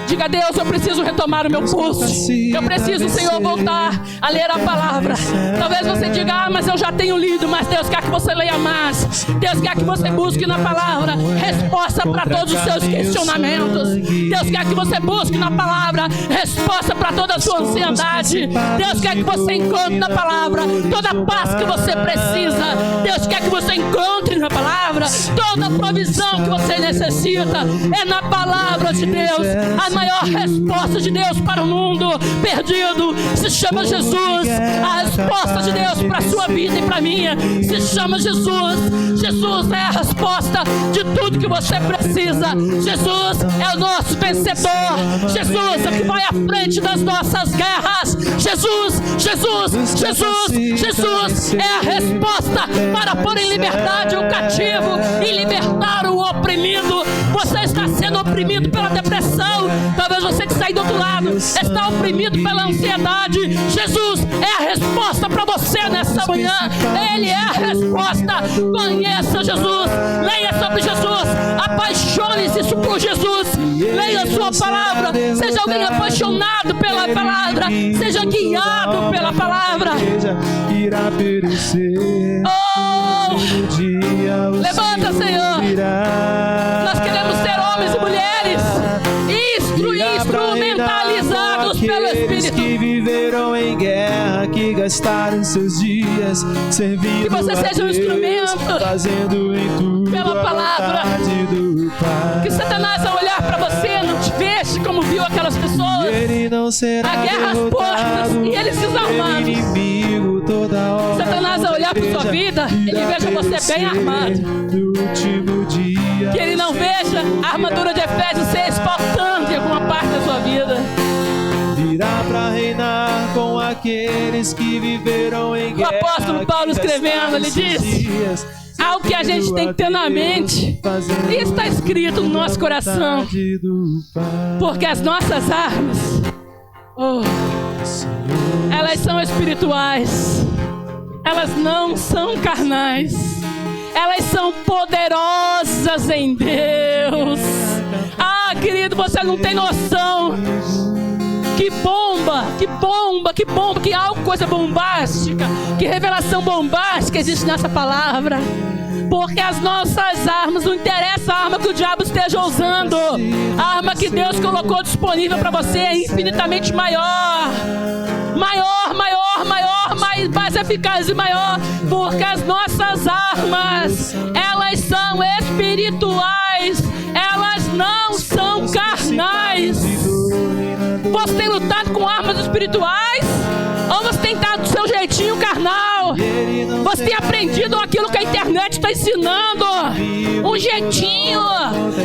Diga a Deus, eu preciso retomar o meu pulso. Eu preciso, Senhor, voltar a ler a palavra. Talvez você diga, mas eu já tenho lido. Mas Deus quer que você leia mais. Deus quer que você busque na palavra resposta para todos os seus questionamentos. Deus quer que você busque na palavra resposta para toda a sua ansiedade. Deus quer que você encontre na palavra toda a paz que você precisa. Deus quer que você encontre na palavra toda a provisão que você necessita. É na palavra de Deus. A maior resposta de Deus para o mundo perdido se chama Jesus. A resposta de Deus para a sua vida e para a minha se chama Jesus. Jesus é a resposta de tudo que você precisa. Jesus é o nosso vencedor. Jesus é o que vai à frente das nossas guerras. Jesus, Jesus, Jesus, Jesus é a resposta para pôr em liberdade o cativo e libertar o oprimido. Você está sendo oprimido pela depressão. Talvez você que está aí do outro lado está oprimido pela ansiedade. Jesus é a resposta para você nessa manhã. Ele é a resposta. Conheça Jesus. Leia sobre Jesus. Apaixone-se por Jesus. Leia a sua palavra. Seja alguém apaixonado pela palavra. Seja guiado pela palavra. Oh! Levanta, Senhor. Nós queremos ser homens e mulheres instrumentalizados pelo Espírito. Que viveram em guerra, que gastaram seus dias servindo. Que você seja um instrumento fazendo em tudo pela palavra. Que Satanás, ao olhar para você, não te veja como viu aquelas pessoas. Ele não será a guerra às portas e eles desarmados. Satanás, ao olhar para sua vida, ele veja você bem armado. Que ele não veja a armadura de Efésios 6 faltando em alguma parte da sua vida. Virá para reinar com aqueles que viveram em guerra. O apóstolo Paulo escrevendo, ele diz: algo que a gente tem que ter na mente, e está escrito no nosso coração, porque as nossas armas, elas são espirituais, elas não são carnais, elas são poderosas em Deus. Ah, querido, você não tem noção. Que bomba, que bomba, que bomba, que coisa bombástica, que revelação bombástica existe nessa palavra. Porque as nossas armas, não interessa a arma que o diabo esteja usando, a arma que Deus colocou disponível para você é infinitamente maior, mais eficaz e maior. Porque as nossas armas, elas são espirituais, elas não são carnais. Você tem lutado com armas espirituais? Ou você tem dado do seu jeitinho carnal? Você tem aprendido aquilo que a internet está ensinando? Um jeitinho,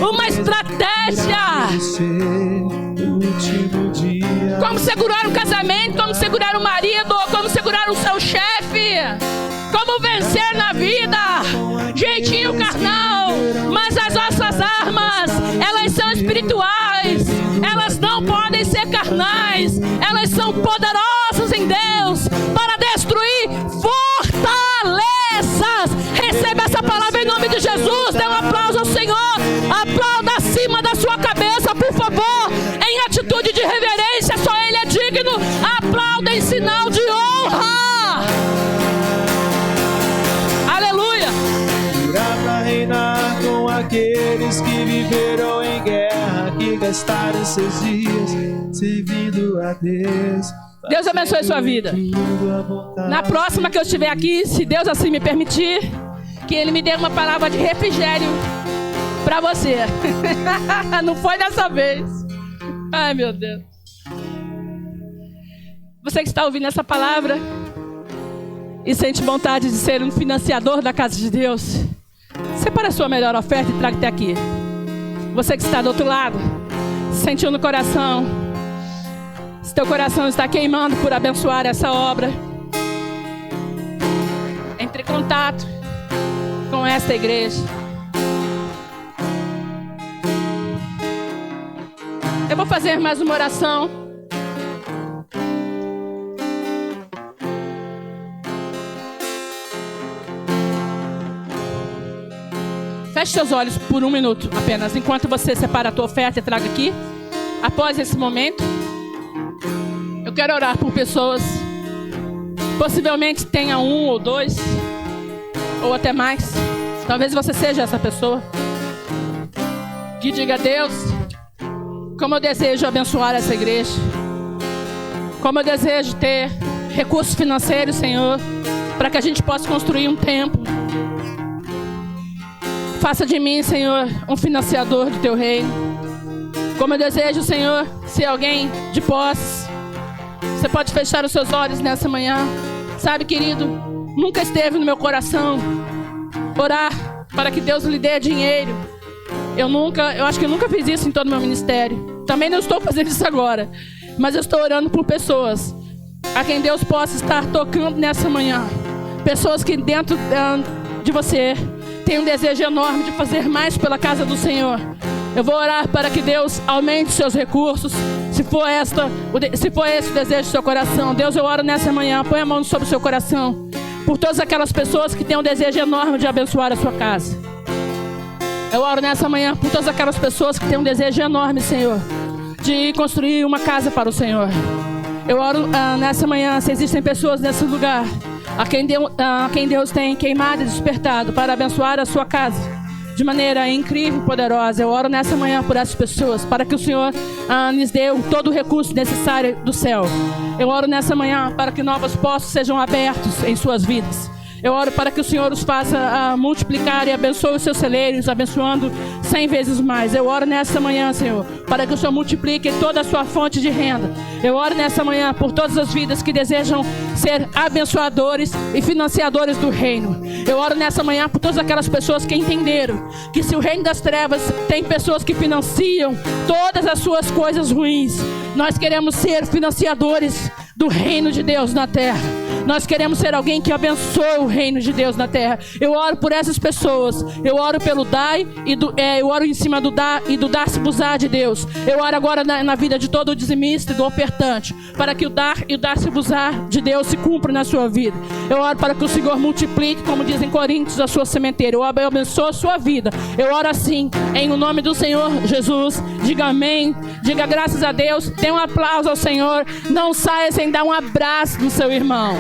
uma estratégia. Como segurar um casamento, como segurar um marido, como segurar o seu chefe, como vencer na vida. Jeitinho carnal. Mas as nossas armas, elas são espirituais. Elas não podem ser carnais. Elas são poderosas em Deus para destruir fortalezas. Receba essa palavra em nome de Jesus. Dê um aplauso ao Senhor. Aplauda acima da sua cabeça, por favor, em atitude de reverência. Só Ele é digno. Aplauda em sinal de honra. Aleluia. Irá para reinar com aqueles que viveram em guerra, que gastaram seus dias servindo a Deus. Deus abençoe sua vida. Na próxima que eu estiver aqui, se Deus assim me permitir, que Ele me dê uma palavra de refrigério para você. Não foi dessa vez. Ai, meu Deus. Você que está ouvindo essa palavra e sente vontade de ser um financiador da casa de Deus, Separa a sua melhor oferta e traga até aqui. Você que está do outro lado, sentiu no coração, se teu coração está queimando por abençoar essa obra, entre em contato com esta igreja. Eu vou fazer mais uma oração. Feche seus olhos por 1 minuto apenas, enquanto você separa a tua oferta e traga aqui. Após esse momento, eu quero orar por pessoas. Possivelmente tenha 1 ou 2, ou até mais. Talvez você seja essa pessoa que diga: a Deus, como eu desejo abençoar essa igreja, como eu desejo ter recursos financeiros, Senhor, para que a gente possa construir um templo. Faça de mim, Senhor, um financiador do teu reino. Como eu desejo, Senhor, ser alguém de posse. Você pode fechar os seus olhos nessa manhã. Sabe, querido, nunca esteve no meu coração orar para que Deus lhe dê dinheiro. Eu acho que eu nunca fiz isso em todo o meu ministério. Também não estou fazendo isso agora. Mas eu estou orando por pessoas a quem Deus possa estar tocando nessa manhã. Pessoas que dentro de você tem um desejo enorme de fazer mais pela casa do Senhor. Eu vou orar para que Deus aumente seus recursos. Se for esse o desejo do seu coração, Deus, eu oro nessa manhã. Põe a mão sobre o seu coração. Por todas aquelas pessoas que têm um desejo enorme de abençoar a sua casa. Eu oro nessa manhã por todas aquelas pessoas que têm um desejo enorme, Senhor, de construir uma casa para o Senhor. Eu oro nessa manhã, se existem pessoas nesse lugar a quem Deus tem queimado e despertado para abençoar a sua casa de maneira incrível e poderosa. Eu oro nessa manhã por essas pessoas, para que o Senhor lhes dê todo o recurso necessário do céu. Eu oro nessa manhã para que novos postos sejam abertos em suas vidas. Eu oro para que o Senhor os faça multiplicar e abençoe os seus celeiros, abençoando 100 vezes mais. Eu oro nessa manhã, Senhor, para que o Senhor multiplique toda a sua fonte de renda. Eu oro nessa manhã por todas as vidas que desejam ser abençoadores e financiadores do reino. Eu oro nessa manhã por todas aquelas pessoas que entenderam que se o reino das trevas tem pessoas que financiam todas as suas coisas ruins, nós queremos ser financiadores do reino de Deus na terra. Nós queremos ser alguém que abençoa o reino de Deus na terra. Eu oro por essas pessoas. Eu oro pelo Dai eu oro em cima do Dai e do dar-se-busar de Deus. Eu oro agora na vida de todo o dizimista e do ofertante, para que o dar e o dar-se-busar de Deus se cumpra na sua vida. Eu oro para que o Senhor multiplique, como diz em Coríntios, a sua sementeira. Eu abençoo a sua vida. Eu oro assim, em o nome do Senhor Jesus. Diga amém. Diga graças a Deus. Dê um aplauso ao Senhor. Não saia sem dar um abraço no seu irmão.